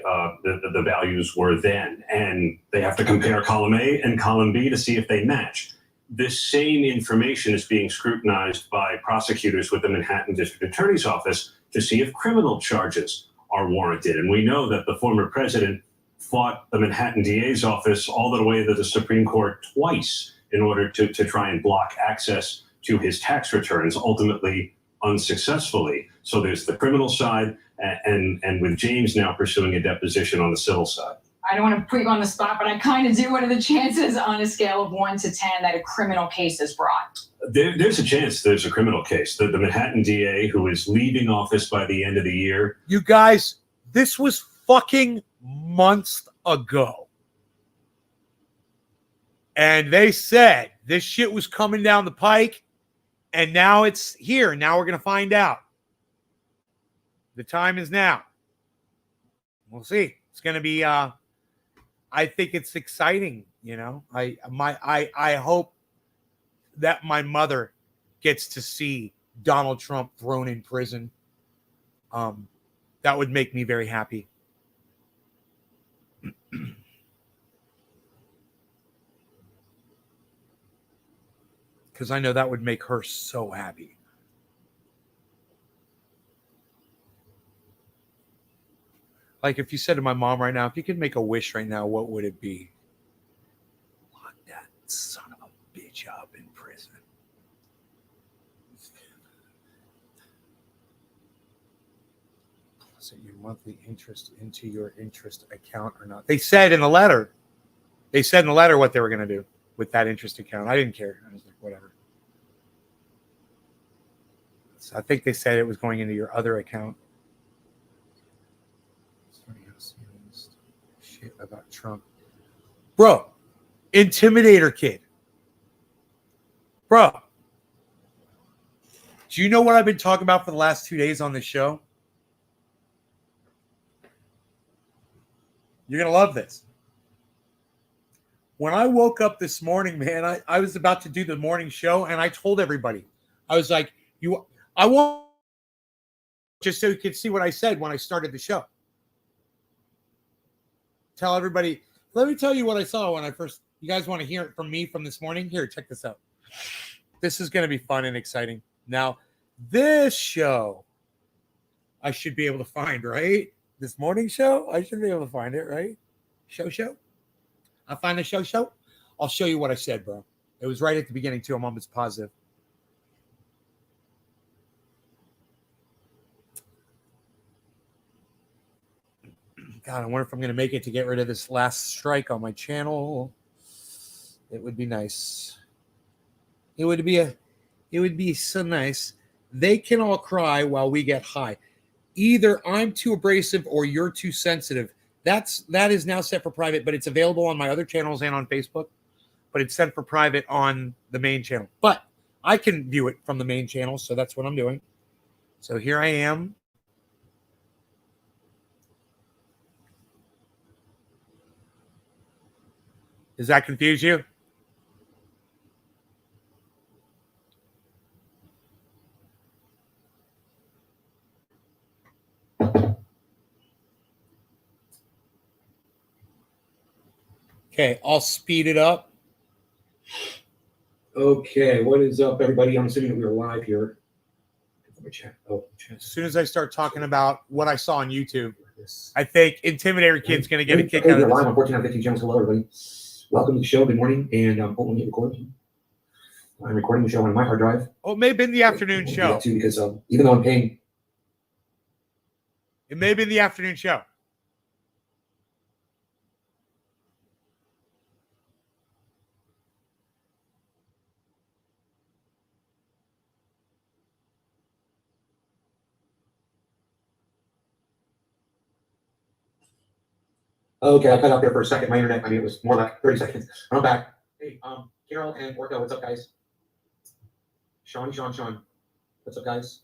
values were then? And they have to compare column A and column B to see if they match. This same information is being scrutinized by prosecutors with the Manhattan District Attorney's Office to see if criminal charges are warranted. And we know that the former president fought the Manhattan DA's office all the way to the Supreme Court twice in order to try and block access to his tax returns, ultimately unsuccessfully. So there's the criminal side, and with James now pursuing a deposition on the civil side. I don't want to put you on the spot, but I kind of do. What are the chances on a scale of 1 to 10 that a criminal case is brought? There's a chance there's a criminal case. The Manhattan DA, who is leaving office by the end of the year. You guys, this was fucking months ago. And they said this shit was coming down the pike, and now it's here. Now we're going to find out. The time is now. We'll see. It's going to be I think it's exciting, you know. I hope that my mother gets to see Donald Trump thrown in prison. That would make me very happy. Because I know that would make her so happy. Like if you said to my mom right now, if you could make a wish right now, what would it be? Lock that son of a bitch up in prison. Deposit your monthly interest into your interest account or not. They said in the letter They said in the letter what they were going to do with that interest account. I didn't care. I was like, whatever. So I think they said it was going into your other account. Shit about Trump. Bro, Intimidator Kid. Bro, do you know what I've been talking about for the last 2 days on this show? You're going to love this. When I woke up this morning, man, I was about to do the morning show, and I told everybody. I was like, I want, just so you could see what I said when I started the show. Tell everybody, let me tell you what I saw when I first, you guys want to hear it from me from this morning? Here, check this out. This is going to be fun and exciting. Now, this show, I should be able to find, right? This morning show, I should be able to find it, right? Show. I'll find the show. I'll show you what I said, bro. It was right at the beginning, too. I'm almost positive. God, I wonder if I'm going to make it to get rid of this last strike on my channel. It would be nice. It would be so nice. They can all cry while we get high. Either I'm too abrasive or you're too sensitive. That is now set for private, but it's available on my other channels and on Facebook. But it's set for private on the main channel. But I can view it from the main channel, so that's what I'm doing. So here I am. Does that confuse you? Okay, I'll speed it up. Okay, what is up, everybody? I'm assuming that we're live here. As soon as I start talking about what I saw on YouTube, I think Intimidator Kid's going to get a kick out of this. Live on 14 out of 15 channels. Hello, everybody. Welcome to the show. Good morning. And let me hit record. I'm recording the show on my hard drive. Oh, it may have been the afternoon show. Too, because even though I'm paying. It may have been the afternoon show. Okay, I cut out there for a second. My internet, it was more like 30 seconds. I'm back. Hey, Carol and Orko, what's up, guys? Sean. What's up, guys?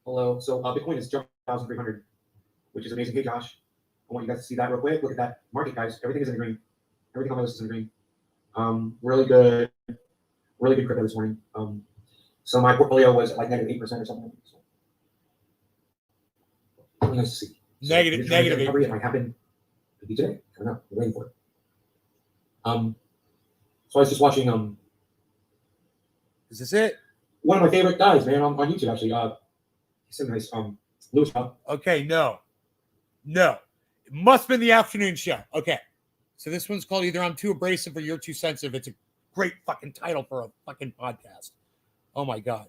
Hello. So Bitcoin is jumped 1,300, which is amazing. Hey, Josh, I want you guys to see that real quick. Look at that market, guys. Everything is in the green. Everything on my list is in the green. Really good crypto this morning. So my portfolio was at like -8% or something. So, really nice to see. Negative 8%. It might happen. Could be today. I don't know. We're waiting for it. So I was just watching. Is this it? One of my favorite guys, man, on YouTube actually. He's so nice. Lewis. Okay, no. It must have been the afternoon show. Okay, so this one's called Either I'm Too Abrasive or You're Too Sensitive. It's a great fucking title for a fucking podcast. Oh my god,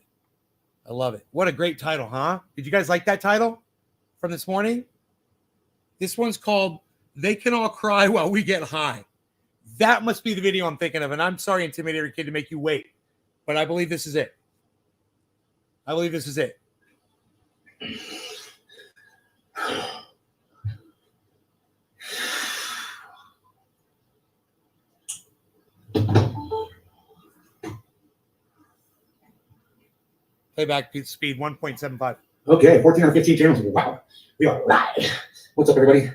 I love it. What a great title, huh? Did you guys like that title from this morning? This one's called They Can All Cry While We Get High. That must be the video I'm thinking of. And I'm sorry, Intimidator Kid, to make you wait. But I believe this is it. Playback speed 1.75. Okay, 14 out of 15 channels. Wow. We are live. What's up, everybody?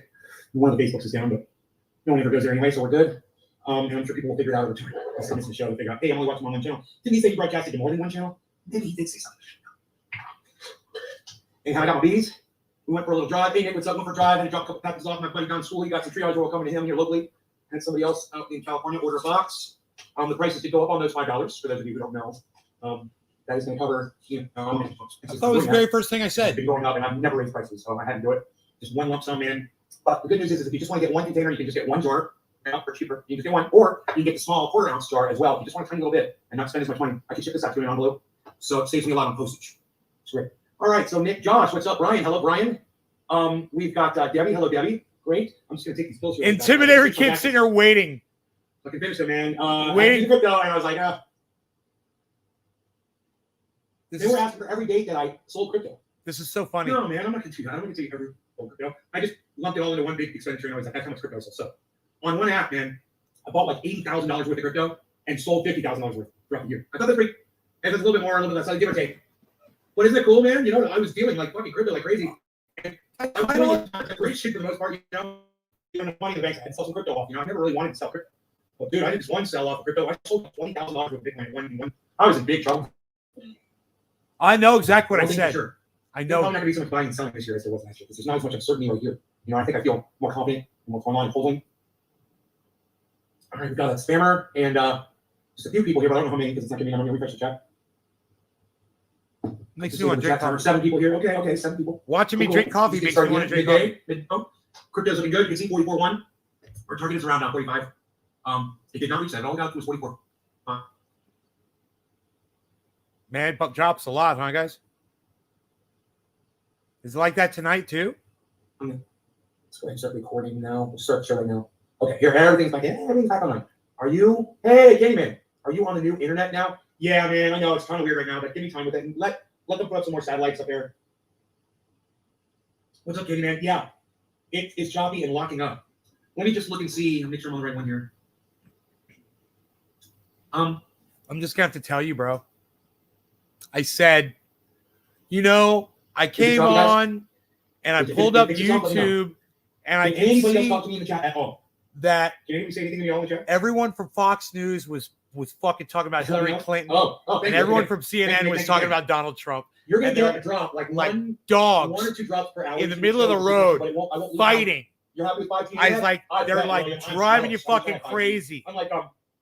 One of the Facebooks is down, but no one ever goes there anyway, so we're good. And I'm sure people will figure it out over time. Let's come to the show to figure out, hey, I'm only watching on one channel. Didn't he say he broadcasted to more than one channel? Maybe he did say something. Hey, how I got my bees? We went for a little drive. Hey, Nick, what's up? Going for a drive. And I dropped a couple packages off. My buddy down school. He got some triage oil coming to him here locally. And somebody else out in California ordered a box. The prices did go up on those $5, for those of you who don't know. That is going to cover, I thought it was the very first thing I said. It's been going up, and I've never raised prices, so I had to do it. Just one lump sum in. But the good news is if you just want to get one container, you can just get one jar for cheaper. You can just get one, or you can get the small quarter-ounce jar as well. If you just want a tiny little bit and not spend as much money, I can ship this out to you in an envelope. So it saves me a lot on postage. It's great. All right, so Nick, Josh, what's up? Brian, hello, Brian. We've got Debbie. Hello, Debbie. Great. I'm just going to take these pills here. Intimidator Kid sitting there waiting. Fucking finished it, man. Wait. I did crypto, and I was like, This they were is, asking for every date that I sold crypto. this is so funny. No, man, I'm not going to do that. I'm not going to take every sold crypto. I just lumped it all into one big expenditure, and I was like, that's how much crypto I sold. So on one app, man, I bought like $80,000 worth of crypto and sold $50,000 worth throughout the year. I thought that's pretty. And it's a little bit more, a little bit less, give or take. But isn't it cool, man? You know, I was dealing like fucking crypto like crazy. And I was doing great shit for the most part, you know. Even the money in the bank, I had to sell some crypto off. You know, I never really wanted to sell crypto. But dude, I did just one sell off of crypto. I sold $20,000 worth of Bitcoin. One. I was in big trouble. I know exactly what I One thing said. for sure. I There's know. probably not going to be so much buying and selling this year as there was last year because there's not as much uncertainty right here. You know, I think I feel more confident in what's going on in holding. All right, we've got a spammer and just a few people here, but I don't know how many because it's not giving me. I'm going to refresh the chat. Makes me want to drink coffee. 7 people here. Okay, 7 people. Watching me Cool. drink coffee makes me want to drink coffee. Crypto's looking good. You can see 44.1. Our target is around now 45. It did not reach that. All we got to was 44. Man, it drops a lot, huh, guys? Is it like that tonight too? Let's go ahead and start recording now. We'll start showing now. Okay, here, everything's back in. Everything's back online. Are you? Hey, Candyman. Are you on the new internet now? Yeah, man. I know it's kind of weird right now, but give me time with it. And let them put up some more satellites up there. What's up, Candyman? Yeah, it is choppy and locking up. Let me just look and see and make sure I'm on the right one here. I'm just gonna have to tell you, bro. I said, you know, I came on and I pulled up YouTube and I can see talk to me in the chat at all? that Can anybody say anything to me all in the chat? everyone from Fox News was fucking talking about Hillary Clinton, Oh, and thank everyone you. from CNN Thank you, was thank talking you. about Donald Trump. You're gonna and get they're a drop like like one dogs or two drops per hour in the middle of the road but I won't leave fighting. You're happy with 5G? I was like, I they're bet, like William. I'm driving you jealous. I'm fucking jealous. crazy. I'm like,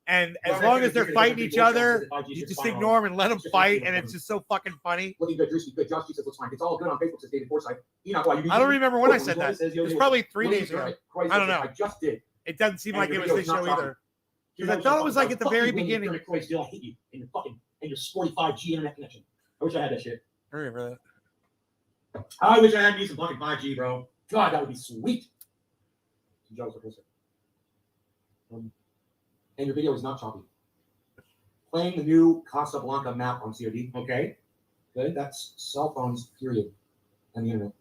And as Well, long I as they're think fighting it's each gonna be other, 5G you is just fine. ignore them and let them It's just fight, fine. and it's just so fucking funny. looking good, Juicy. Good. Josh, says looks fine. It's all good on Facebook. Says David Forsyth. Enoch, why, you I don't remember when I said that. It was probably 3 days ago. I don't know. I just did. It doesn't seem And like your it was video this is not show dropping. either. Because I thought it was like at the very beginning. I hate you and your sporty 5G internet connection. I wish I had that shit. I remember that. I wish I had me some fucking 5G, bro. God, that would be sweet. And your video is not choppy. Playing the new Casa Blanca map on COD. Okay. Good. That's cell phones, period. And the internet.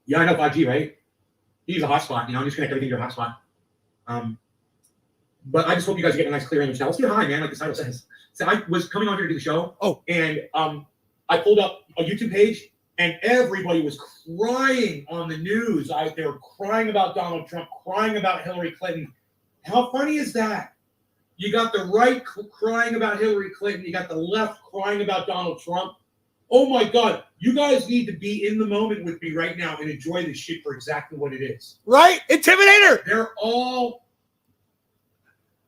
Yeah, I know 5G, right? You use a hotspot, you know, just connect everything to your hotspot. But I just hope you guys are getting a nice clear image now. Let's get high, man, like the title says. So I was coming on here to do the show. Oh. And I pulled up a YouTube page and everybody was crying on the news. They were crying about Donald Trump, crying about Hillary Clinton. How funny is that? You got the right crying about Hillary Clinton. You got the left crying about Donald Trump. Oh my God. You guys need to be in the moment with me right now and enjoy this shit for exactly what it is. Right? Intimidator! They're all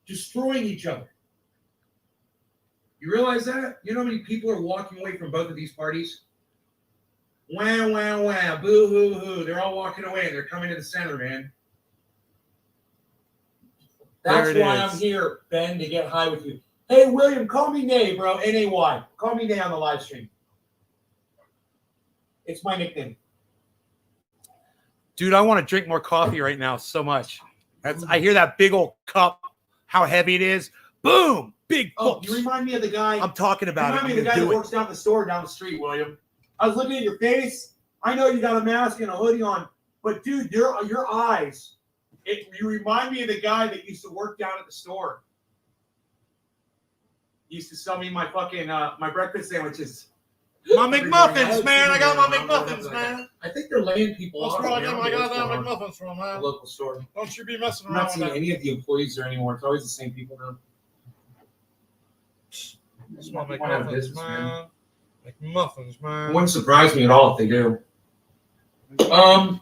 destroying each other. You realize that? You know how many people are walking away from both of these parties? Wah, wah, wah, boo, hoo, hoo. They're all walking away and they're coming to the center, man. That's why I'm here, Ben, to get high with you. Hey, William, call me Nay, bro. N-A-Y. Call me Nay on the live stream. It's my nickname. Dude, I want to drink more coffee right now so much. I hear that big old cup, how heavy it is. Boom! Big Oh, you remind me of the guy. I'm talking about it. You remind me of the guy that works down the store down the street, William. I was looking at your face. I know you got a mask and a hoodie on, but dude, your eyes. You remind me of the guy that used to work down at the store. He used to sell me my fucking my breakfast sandwiches. My McMuffins, man. I got my McMuffins, man. I think they're laying people off. That's where I got my goddamn McMuffins from, The man. local store. Don't you be messing I'm around not with seeing that. any of the employees there anymore. It's always the same people now. That's my People have McMuffins, business, man. McMuffins, man. Wouldn't surprise me at all if they do.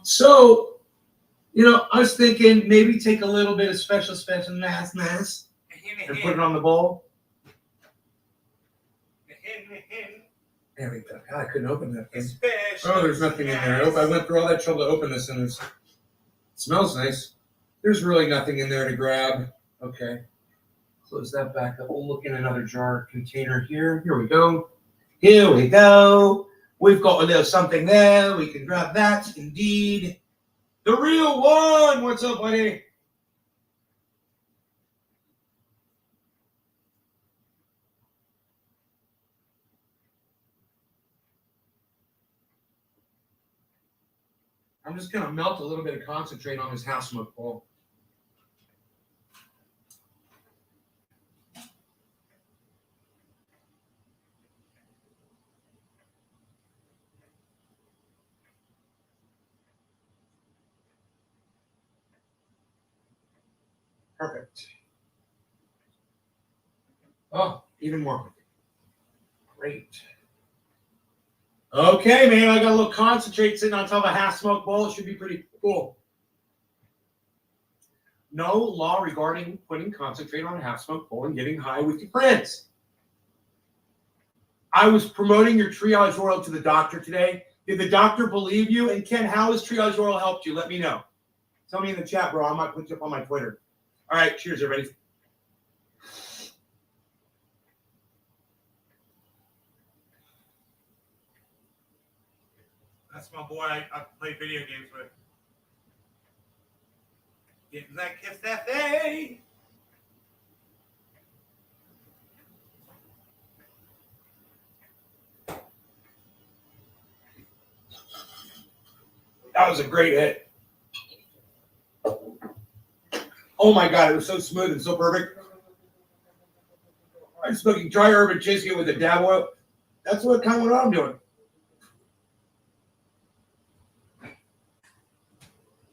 So, you know, I was thinking maybe take a little bit of special mass and put it on the bowl. There we go. God, I couldn't open that thing. Oh, there's nothing in there. I went through all that trouble to open this, and it smells nice. There's really nothing in there to grab. Okay. Close that back up. We'll look in another jar container here. Here we go. Here we go. We've got a little something there. We can grab that. Indeed. The real one. What's up, buddy? I'm just gonna melt a little bit of concentrate on this house smoke bowl. Perfect. Oh, even more. Great. Okay, man, I got a little concentrate sitting on top of a half smoke bowl. It should be pretty cool. No law regarding putting concentrate on a half smoke bowl and getting high with your friends. I was promoting your triage oil to the doctor today. Did the doctor believe you? And Ken, how has triage oil helped you? Let me know. Tell me in the chat, bro. I might put you up on my Twitter. All right, cheers, everybody. That's my boy I play video games with. Getting that kiss that day. That was a great hit. Oh my God, it was so smooth and so perfect. I'm smoking dry herb and cheesecake with a dab oil. That's what I'm doing.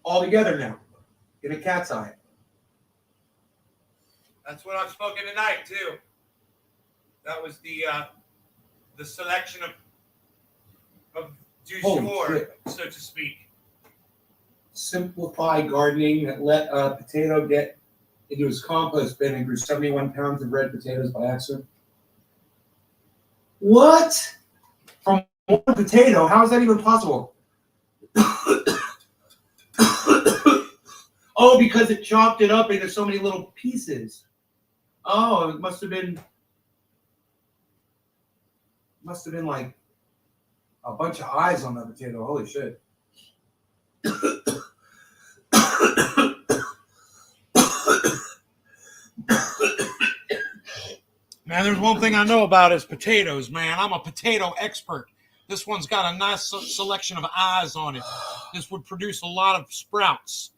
All together now, in a cat's eye. That's what I'm smoking tonight too. That was the selection of du jour, so to speak. Simplify gardening that let a potato get into his compost bin and grew 71 pounds of red potatoes by accident. What? From one potato? How is that even possible? Oh, because it chopped it up into so many little pieces. Oh, it must have been like a bunch of eyes on that potato. Holy shit. Man, there's one thing I know about is potatoes, man. I'm a potato expert. This one's got a nice selection of eyes on it. This would produce a lot of sprouts.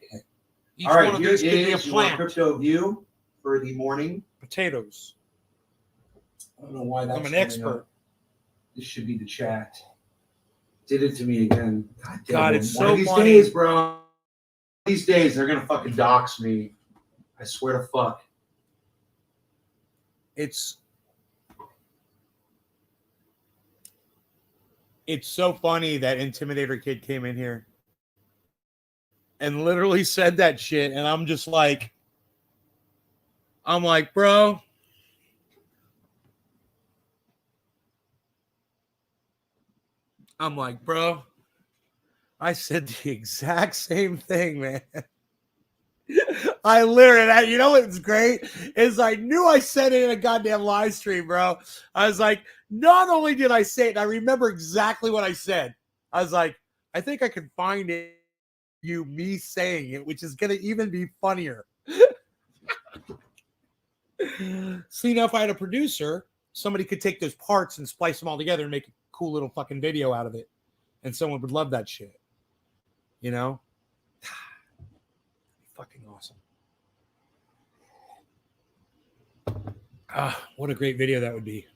Each all right, one of here these could be a is your plant. crypto view for the morning. Potatoes. I don't know why that's I'm an coming expert. up. This should be the chat. Did it to me again. God, damn, it's one so of these funny. days, bro. These days, they're gonna fucking dox me. I swear to fuck. It's so funny that Intimidator Kid came in here and literally said that shit, and I'm like, bro. I said the exact same thing, man. I literally, you know what's great is I knew I said it in a goddamn live stream, bro. I was like, not only did I say it, I remember exactly what I said. I was like, I think I can find it, me saying it, which is going to even be funnier. See, now if I had a producer, somebody could take those parts and splice them all together and make a cool little fucking video out of it. And someone would love that shit. You know? Fucking awesome. Ah, what a great video that would be.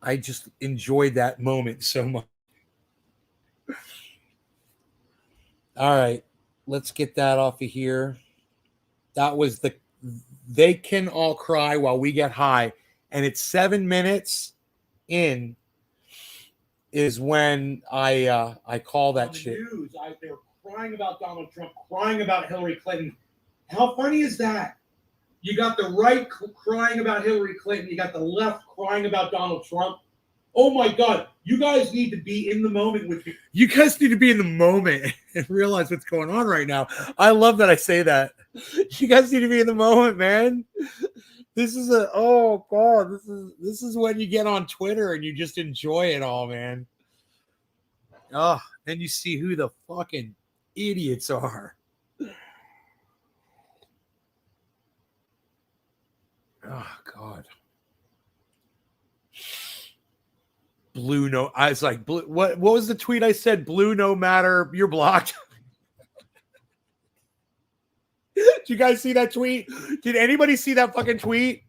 I just enjoyed that moment so much. All right, let's get that off of here. That was They Can All Cry While We Get High. And it's 7 minutes in is when I call that shit. News, they were crying about Donald Trump, crying about Hillary Clinton. How funny is that? You got the right crying about Hillary Clinton. You got the left crying about Donald Trump. Oh my God. You guys need to be in the moment with me. You guys need to be in the moment and realize what's going on right now. I love that I say that. You guys need to be in the moment, man. This is oh God, this is when you get on Twitter and you just enjoy it all, man. Oh, then you see who the fucking idiots are. Oh God. Blue no. I was like, blue, what was the tweet I said? Blue no matter. You're blocked. Did you guys see that tweet? Did anybody see that fucking tweet?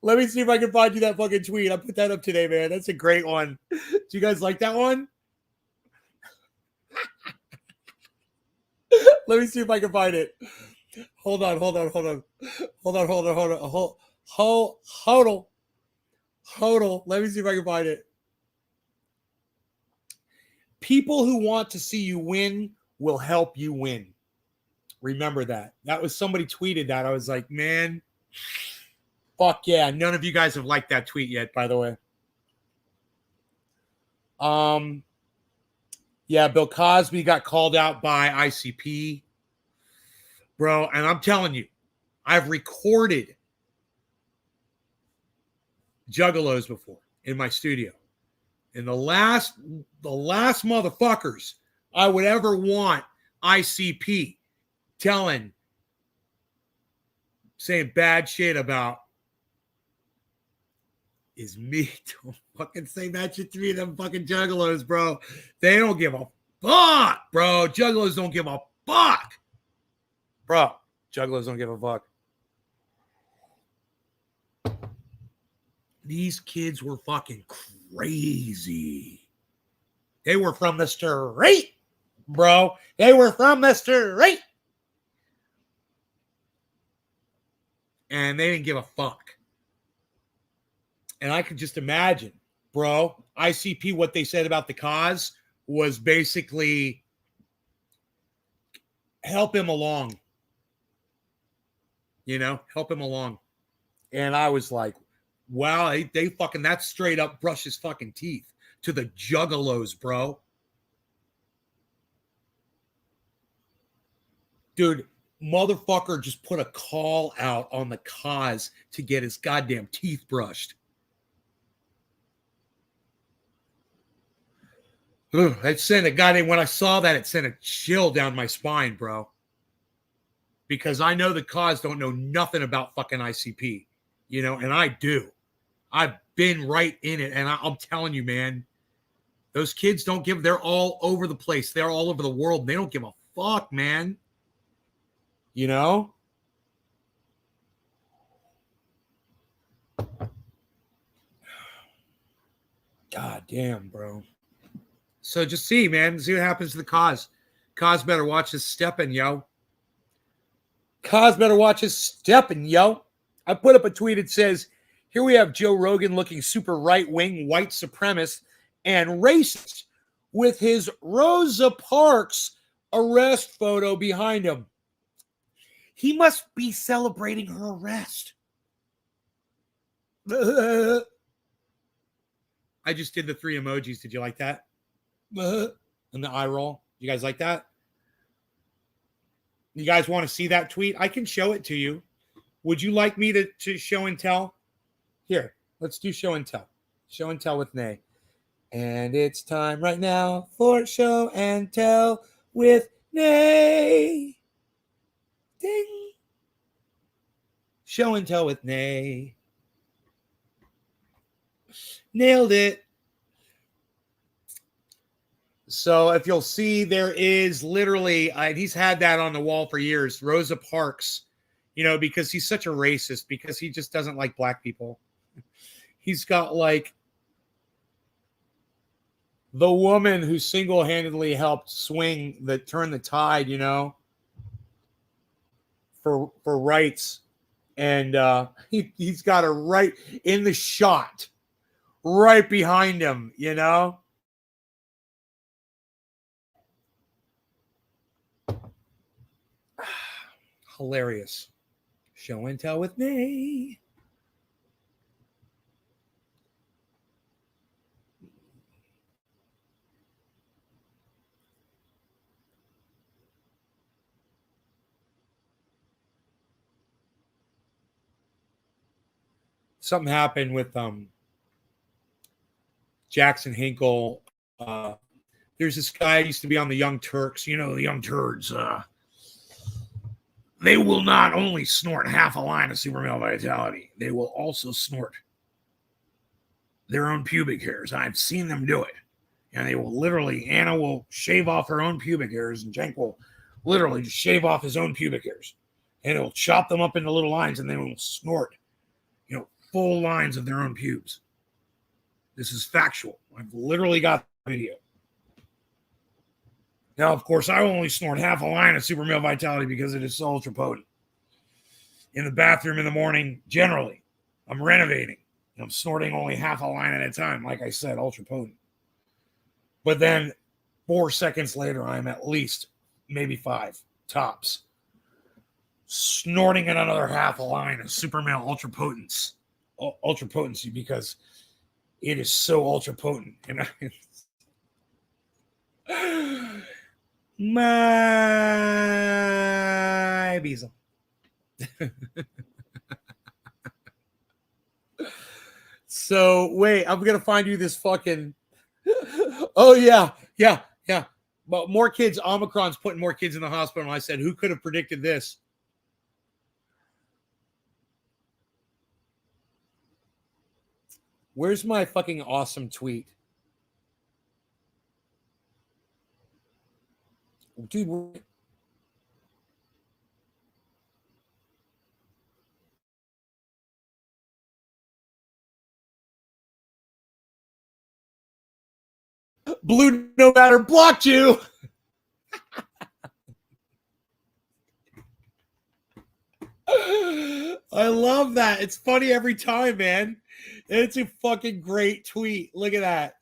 Let me see if I can find you that fucking tweet. I put that up today, man. That's a great one. Do you guys like that one? Let me see if I can find it. Hold on. Let me see if I can find it. People who want to see you win will help you win. Remember that. That was somebody tweeted that. I was like, man, fuck yeah. None of you guys have liked that tweet yet, by the way. Yeah, Bill Cosby got called out by ICP. Bro, and I'm telling you, I've recorded juggalos before in my studio. And the last motherfuckers I would ever want ICP saying bad shit about is me. Don't fucking say that shit to me, them fucking juggalos, bro. They don't give a fuck, bro. Juggalos don't give a fuck. Bro, juggalos don't give a fuck. These kids were fucking crazy. They were from the street, bro. They were from the street. And they didn't give a fuck. And I could just imagine, bro, ICP, what they said about the cause was basically help him along. You know, help him along. And I was like, wow, they fucking, that straight up brush his fucking teeth to the juggalos, bro. Dude, motherfucker just put a call out on the cause to get his goddamn teeth brushed. It sent a goddamn, when I saw that, it sent a chill down my spine, bro. Because I know the cause don't know nothing about fucking ICP, you know, and I do. I've been right in it, and I'm telling you, man, those kids don't give, they're all over the place. They're all over the world. And they don't give a fuck, man. You know? God damn, bro. So just see, man. See what happens to the cause. Cause better watch his stepping, yo. Cause better watch his stepping, yo. I put up a tweet. It says, here we have Joe Rogan looking super right-wing, white supremacist, and racist with his Rosa Parks arrest photo behind him. He must be celebrating her arrest. I just did the 3 emojis. Did you like that? And the eye roll. You guys like that? You guys want to see that tweet? I can show it to you. Would you like me to show and tell? Here, let's do show and tell. Show and tell with Nay. And it's time right now for show and tell with Nay. Ding. Show and tell with Nay. Nailed it. So if you'll see, there is literally, he's had that on the wall for years, Rosa Parks, you know, because he's such a racist, because he just doesn't like black people. He's got like the woman who single-handedly helped turn the tide, you know, for rights. And he's got her right in the shot, right behind him, you know. Hilarious. Show and tell with me. Something happened with Jackson Hinkle. There's this guy who used to be on the Young Turks, you know, the Young Turds. They will not only snort half a line of super male vitality, they will also snort their own pubic hairs. I've seen them do it. And they will literally, Anna will shave off her own pubic hairs, and Cenk will literally just shave off his own pubic hairs. And it'll chop them up into little lines, and they will snort, full lines of their own pubes. This is factual. I've literally got the video. Now, of course, I will only snort half a line of Super Male Vitality because it is so ultra potent. In the bathroom in the morning, generally, I'm renovating. I'm snorting only half a line at a time. Like I said, ultra potent. But then 4 seconds later, I'm at least maybe 5 tops, snorting another half a line of Super Male ultra potency because it is so ultra potent. And my Beezle. So wait, I'm gonna find you this fucking. Oh yeah. But more kids. Omicron's putting more kids in the hospital. And I said, who could have predicted this? Where's my fucking awesome tweet? Dude. Blue no matter blocked you. I love that. It's funny every time, man. It's a fucking great tweet. Look at that.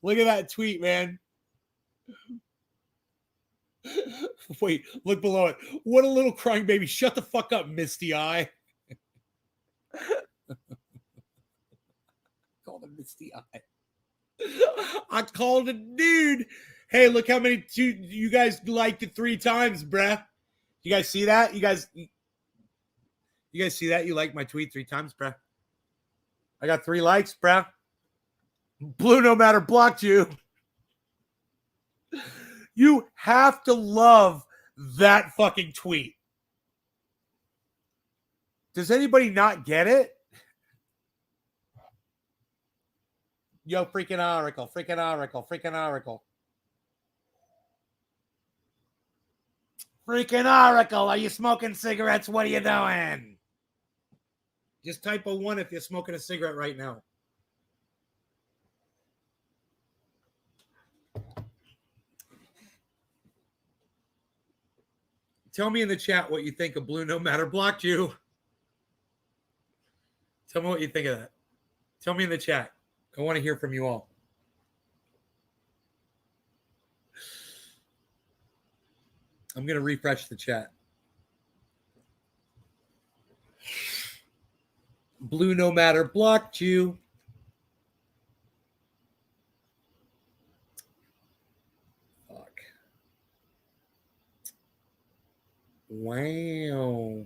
Look at that tweet, man. Wait, look below it. What a little crying baby. Shut the fuck up, Misty Eye. Called him Misty Eye. I called a dude. Hey, look how many you guys liked it 3 times, bruh. You guys see that? You guys see that? You liked my tweet 3 times, bruh. I got 3 likes, bruh. Blue no matter blocked you. You have to love that fucking tweet. Does anybody not get it? Yo, freaking Oracle. Freaking Oracle, are you smoking cigarettes? What are you doing? Just type a 1 if you're smoking a cigarette right now. Tell me in the chat what you think of Blue No Matter blocked you. Tell me what you think of that. Tell me in the chat. I want to hear from you all. I'm going to refresh the chat. Blue No Matter blocked you. Fuck. Wow.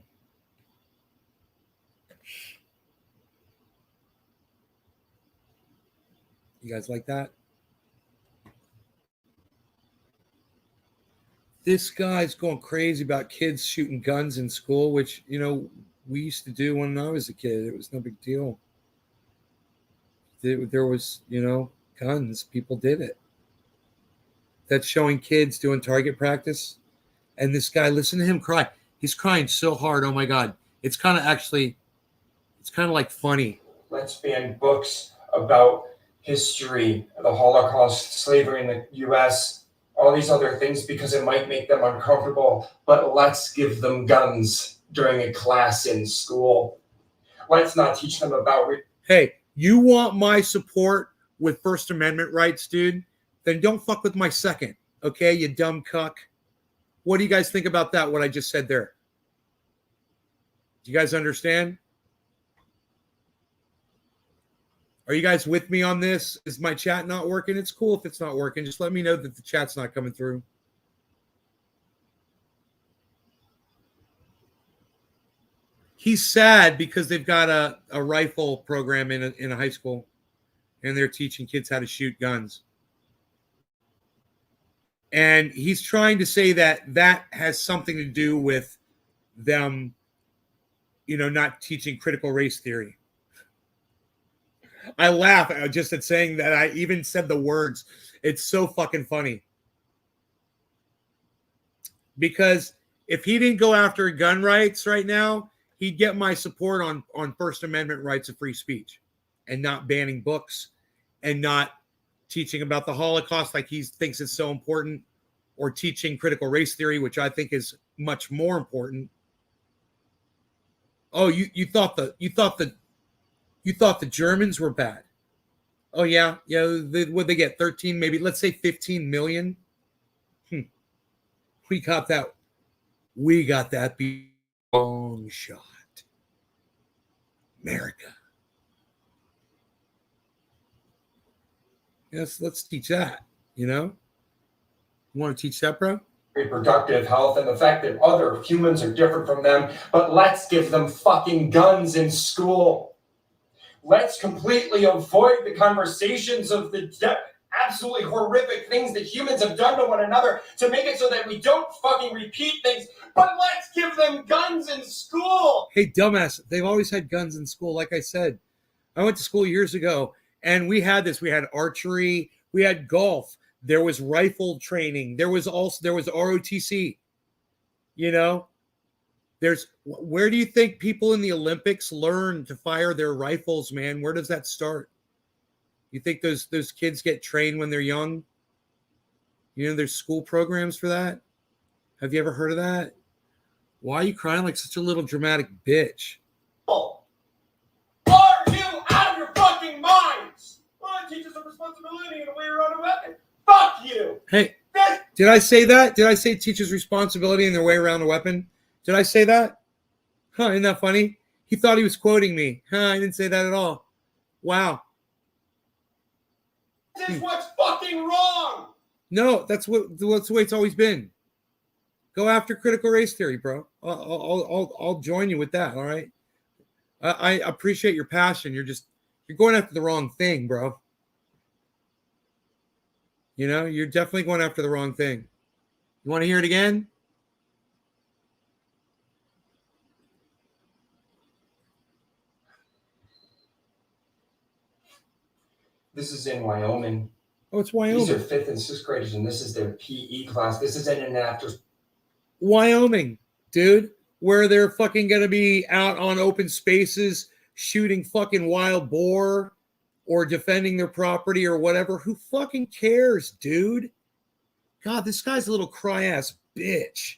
You guys like that? This guy's going crazy about kids shooting guns in school, which, we used to do when I was a kid. It was no big deal. There was, guns. People did it. That's showing kids doing target practice. And this guy, listen to him cry. He's crying so hard. Oh, my God. It's kind of like funny. Let's ban books about history, the Holocaust, slavery in the U.S., all these other things because it might make them uncomfortable. But let's give them guns during a class in school. Let's not teach them about... Hey, you want my support with First Amendment rights, dude? Then don't fuck with my second, okay, you dumb cuck? What do you guys think about that, what I just said there? Do you guys understand? Are you guys with me on this? Is my chat not working? It's cool if it's not working. Just let me know that the chat's not coming through. He's sad because they've got a rifle program in a high school, and they're teaching kids how to shoot guns. And he's trying to say that has something to do with them, not teaching critical race theory. I laugh just at saying that. I even said the words. It's so fucking funny. Because if he didn't go after gun rights right now, he'd get my support on First Amendment rights of free speech and not banning books and not teaching about the Holocaust like he thinks is so important, or teaching critical race theory, which I think is much more important. Oh, you thought the Germans were bad. Oh yeah, what they get 13, maybe let's say 15 million. We got that long shot. America. Yes, let's teach that, you know? You want to teach that, bro? Reproductive health and the fact that other humans are different from them, but let's give them fucking guns in school. Let's completely avoid the conversations of the absolutely horrific things that humans have done to one another to make it so that we don't fucking repeat things, but let's give them guns in school. Hey, dumbass, they've always had guns in school. Like I said, I went to school years ago and we had this. We had archery, we had golf, there was rifle training, there was ROTC. You know, where do you think people in the Olympics learn to fire their rifles, man? Where does that start? You think those kids get trained when they're young? You know, there's school programs for that. Have you ever heard of that? Why are you crying like such a little dramatic bitch? Are you out of your fucking minds? Well, it teaches a responsibility in a way around a weapon. Fuck you. Hey, did I say that? Did I say teachers' responsibility in their way around a weapon? Did I say that? Huh, isn't that funny? He thought he was quoting me. Huh, I didn't say that at all. Wow. This is what's fucking wrong. No, that's the way it's always been. Go after critical race theory, bro. I'll join you with that. All right. I appreciate your passion. You're going after the wrong thing, bro. You know, you're definitely going after the wrong thing. You want to hear it again? This is in Wyoming. Oh, it's Wyoming. These are 5th and 6th graders, and this is their PE class. This is in an after. Wyoming, dude, where they're fucking going to be out on open spaces shooting fucking wild boar or defending their property or whatever. Who fucking cares, dude? God, this guy's a little cry-ass bitch.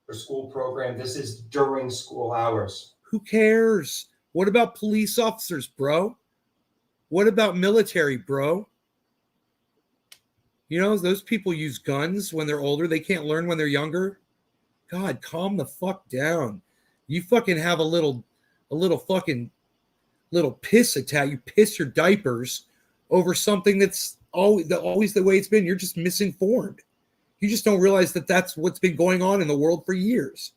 For school program, this is during school hours. Who cares? What about police officers, bro? What about military, bro? You know, those people use guns when they're older. They can't learn when they're younger. God, calm the fuck down. You fucking have a little piss attack. You piss your diapers over something that's always the way it's been. You're just misinformed. You just don't realize that that's what's been going on in the world for years.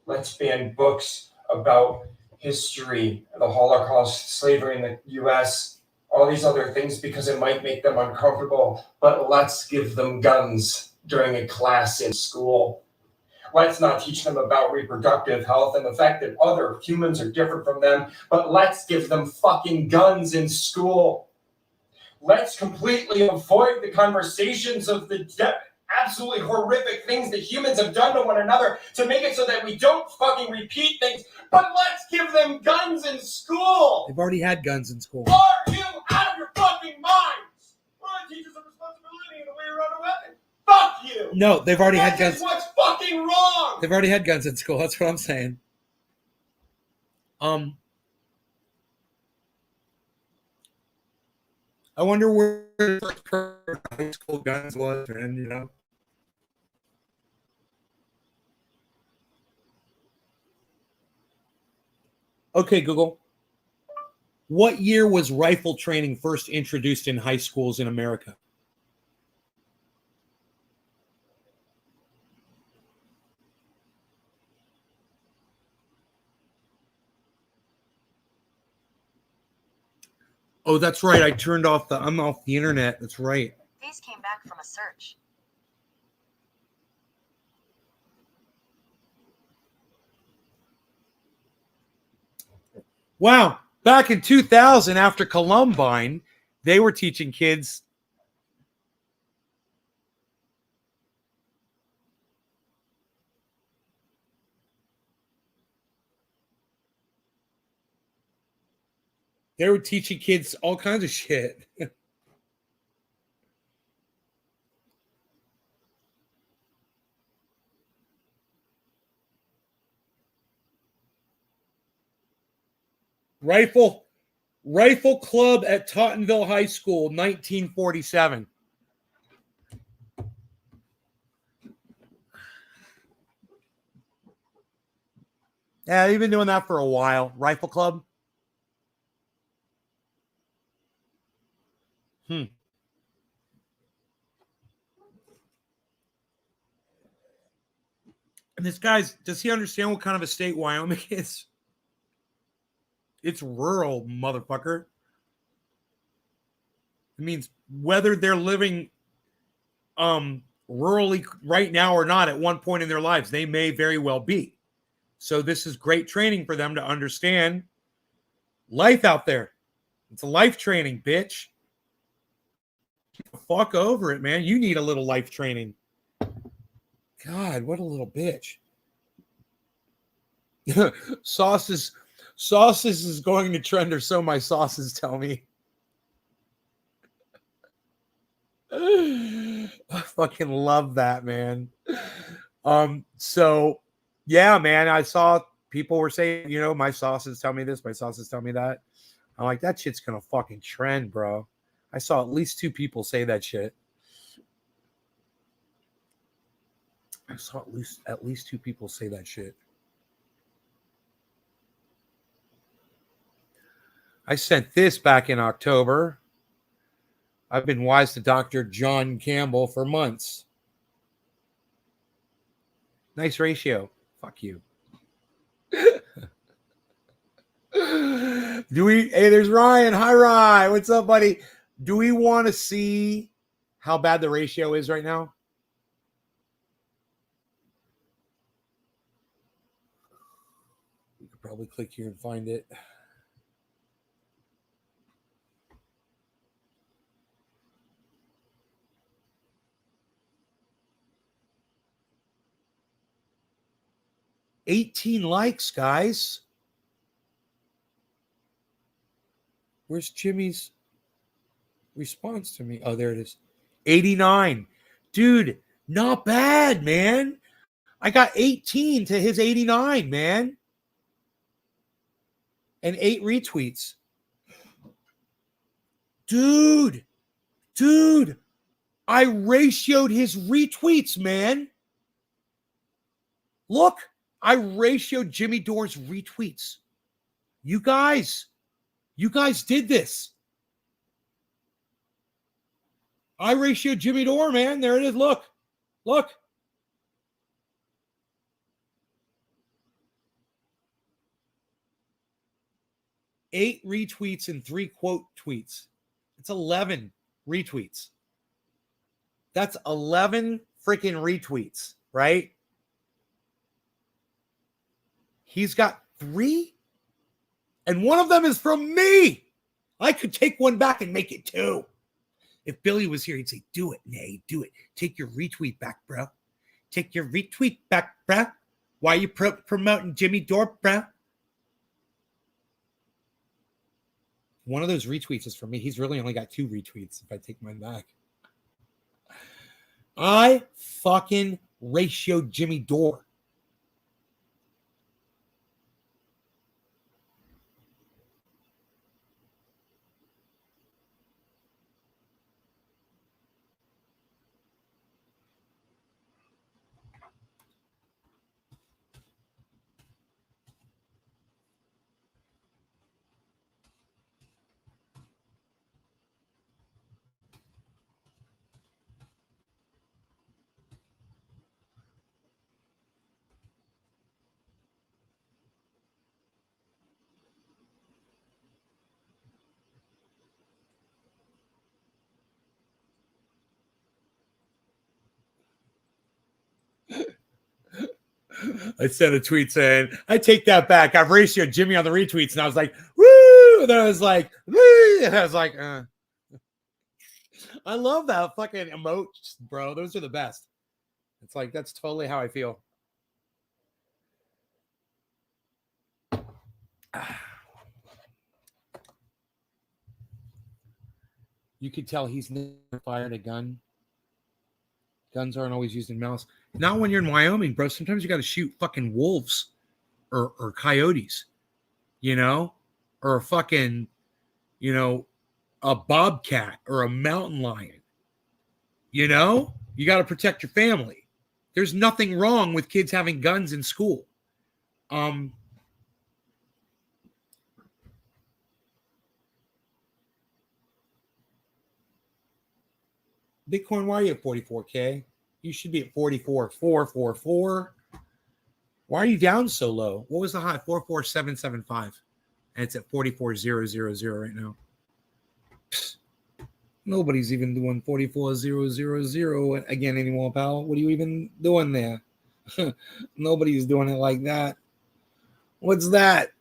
Let's ban books about history, the Holocaust, slavery in the U.S., all these other things because it might make them uncomfortable, but let's give them guns during a class in school. Let's not teach them about reproductive health and the fact that other humans are different from them, but let's give them fucking guns in school. Let's completely avoid the conversations of the absolutely horrific things that humans have done to one another to make it so that we don't fucking repeat things, but let's give them guns in school. They've already had guns in school. Are you out of your fucking minds? Well, it teaches a responsibility in a way around a weapon. Fuck you. No, they've already had guns. This is what's fucking wrong. They've already had guns in school. That's what I'm saying. I wonder where the first high school guns was, man, you know? Okay, Google. What year was rifle training first introduced in high schools in America? Oh, that's right. I turned off I'm off the internet. That's right. These came back from a search. Wow. Back in 2000, after Columbine, they were teaching kids. They were teaching kids all kinds of shit. Rifle Club at Tottenville High School, 1947. Yeah, they've been doing that for a while. Rifle Club. And this guy's, does he understand what kind of a state Wyoming is? It's rural, motherfucker. It means whether they're living rurally right now or not at one point in their lives, they may very well be. So this is great training for them to understand life out there. It's a life training, bitch. Fuck over it, man. You need a little life training. God, what a little bitch. Sauces is going to trend, or so my sauces tell me. I fucking love that, man. So yeah, man, I saw people were saying, you know, my sauces tell me this, my sauces tell me that. I'm like, that shit's gonna fucking trend, bro. I saw at least 2 people say that shit. I saw at least 2 people say that shit. I sent this back in October. I've been wise to Dr. John Campbell for months. Nice ratio. Fuck you. Hey, there's Ryan. Hi, Ryan. What's up, buddy? Do we want to see how bad the ratio is right now? We could probably click here and find it. $18 likes, guys. Where's Jimmy's response to me? Oh, there it is. 89. Dude, not bad, man. I got 18 to his 89, man. And 8 retweets. Dude, I ratioed his retweets, man. Look, I ratioed Jimmy Dore's retweets. You guys did this. I ratioed Jimmy Dore, man. There it is. Look. 8 retweets and 3 quote tweets. It's 11 retweets. That's 11 freaking retweets, right? He's got 3, and one of them is from me. I could take one back and make it 2. If Billy was here, he'd say, do it, Nay, do it. Take your retweet back, bro. Take your retweet back, bro. Why are you promoting Jimmy Dore, bro? One of those retweets is for me. He's really only got 2 retweets if I take mine back. I fucking ratioed Jimmy Dore. I sent a tweet saying, I take that back. I've ratioed Jimmy on the retweets. And I was like, woo! And then I was like, and I was like, I love that fucking emotes, bro. Those are the best. It's like, that's totally how I feel. You could tell he's never fired a gun. Guns aren't always used in malice. Not when you're in Wyoming, bro. Sometimes you got to shoot fucking wolves or coyotes, you know, or a fucking, you know, a bobcat or a mountain lion. You know, you got to protect your family. There's nothing wrong with kids having guns in school. Bitcoin, why are you at 44K? You should be at 44,444. Why are you down so low? What was the high? 44,775. And it's at 44,000 right now. Psst. Nobody's even doing 44,000 again anymore, pal. What are you even doing there? Nobody's doing it like that. What's that?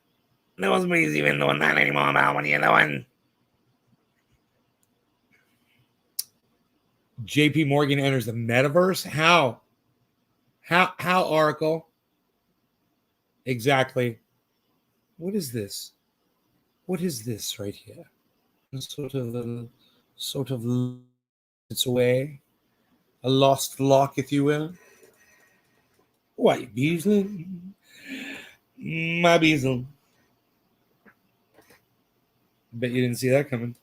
Nobody's even doing that anymore, pal. What are you doing? JP Morgan enters the metaverse? How? How, Oracle? Exactly. What is this? What is this right here? Sort of its way. A lost lock, if you will. Why, Beasley? My Beasley. Bet you didn't see that coming.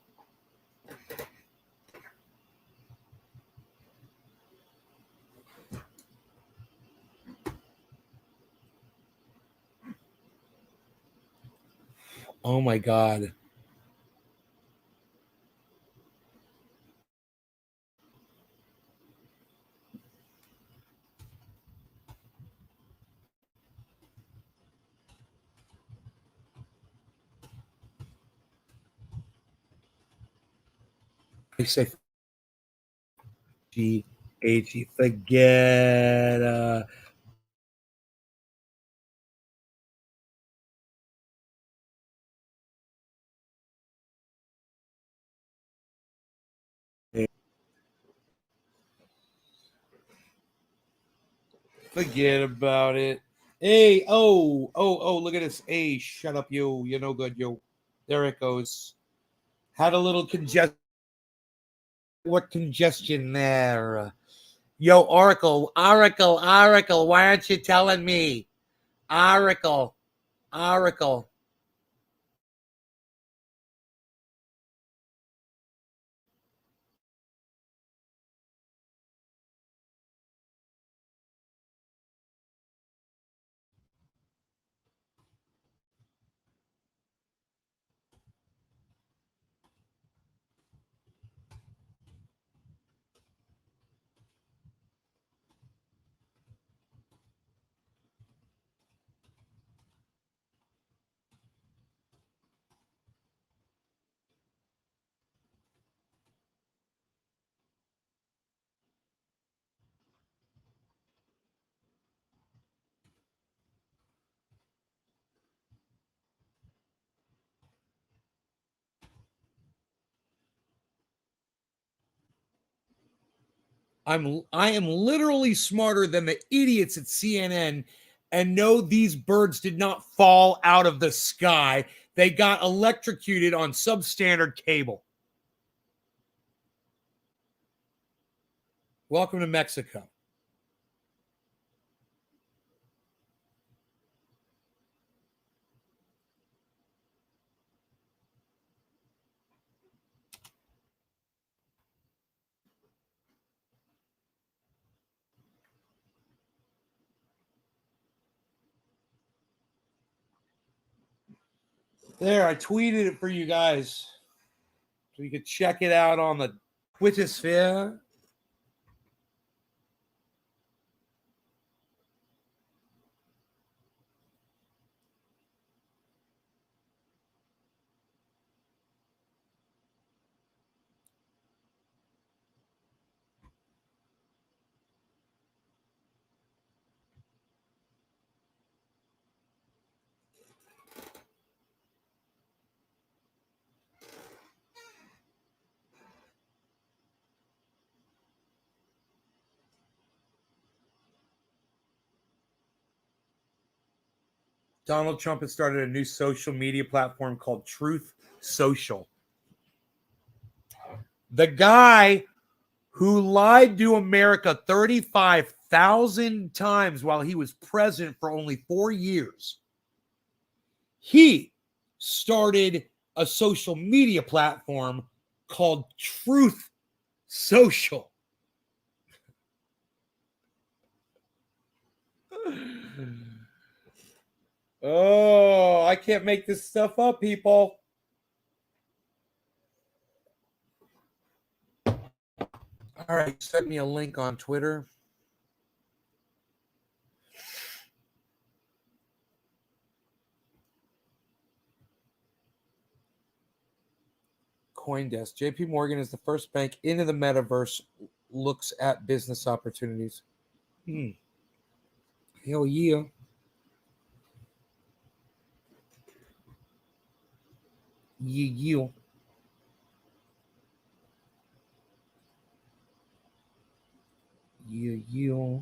Oh my God. I say G-H-E, forget. Forget about it. Hey, oh, look at this. Hey, shut up, you. You're no good, you. There it goes. Had a little congestion. What congestion there? Yo, Oracle, why aren't you telling me? Oracle. I am literally smarter than the idiots at CNN and know these birds did not fall out of the sky. They got electrocuted on substandard cable. Welcome to Mexico. There, I tweeted it for you guys. So you could check it out on the Twitter sphere. Donald Trump has started a new social media platform called Truth Social. The guy who lied to America 35,000 times while he was president for only 4 years, he started a social media platform called Truth Social. Oh, I can't make this stuff up, people. All right, send me a link on Twitter. CoinDesk. JP Morgan is the first bank into the metaverse, looks at business opportunities. Hell yeah. Yeah. Yeah.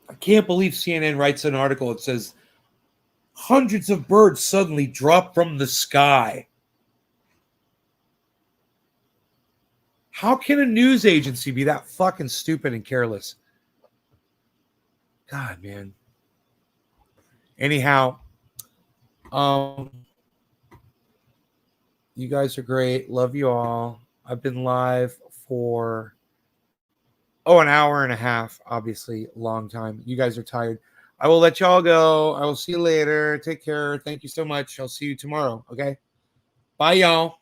I can't believe CNN writes an article that says hundreds of birds suddenly drop from the sky. How can a news agency be that fucking stupid and careless? God, man. Anyhow, you guys are great. Love you all. I've been live for an hour and a half, obviously, long time. You guys are tired. I will let y'all go. I will see you later. Take care. Thank you so much. I'll see you tomorrow. Okay. Bye, y'all.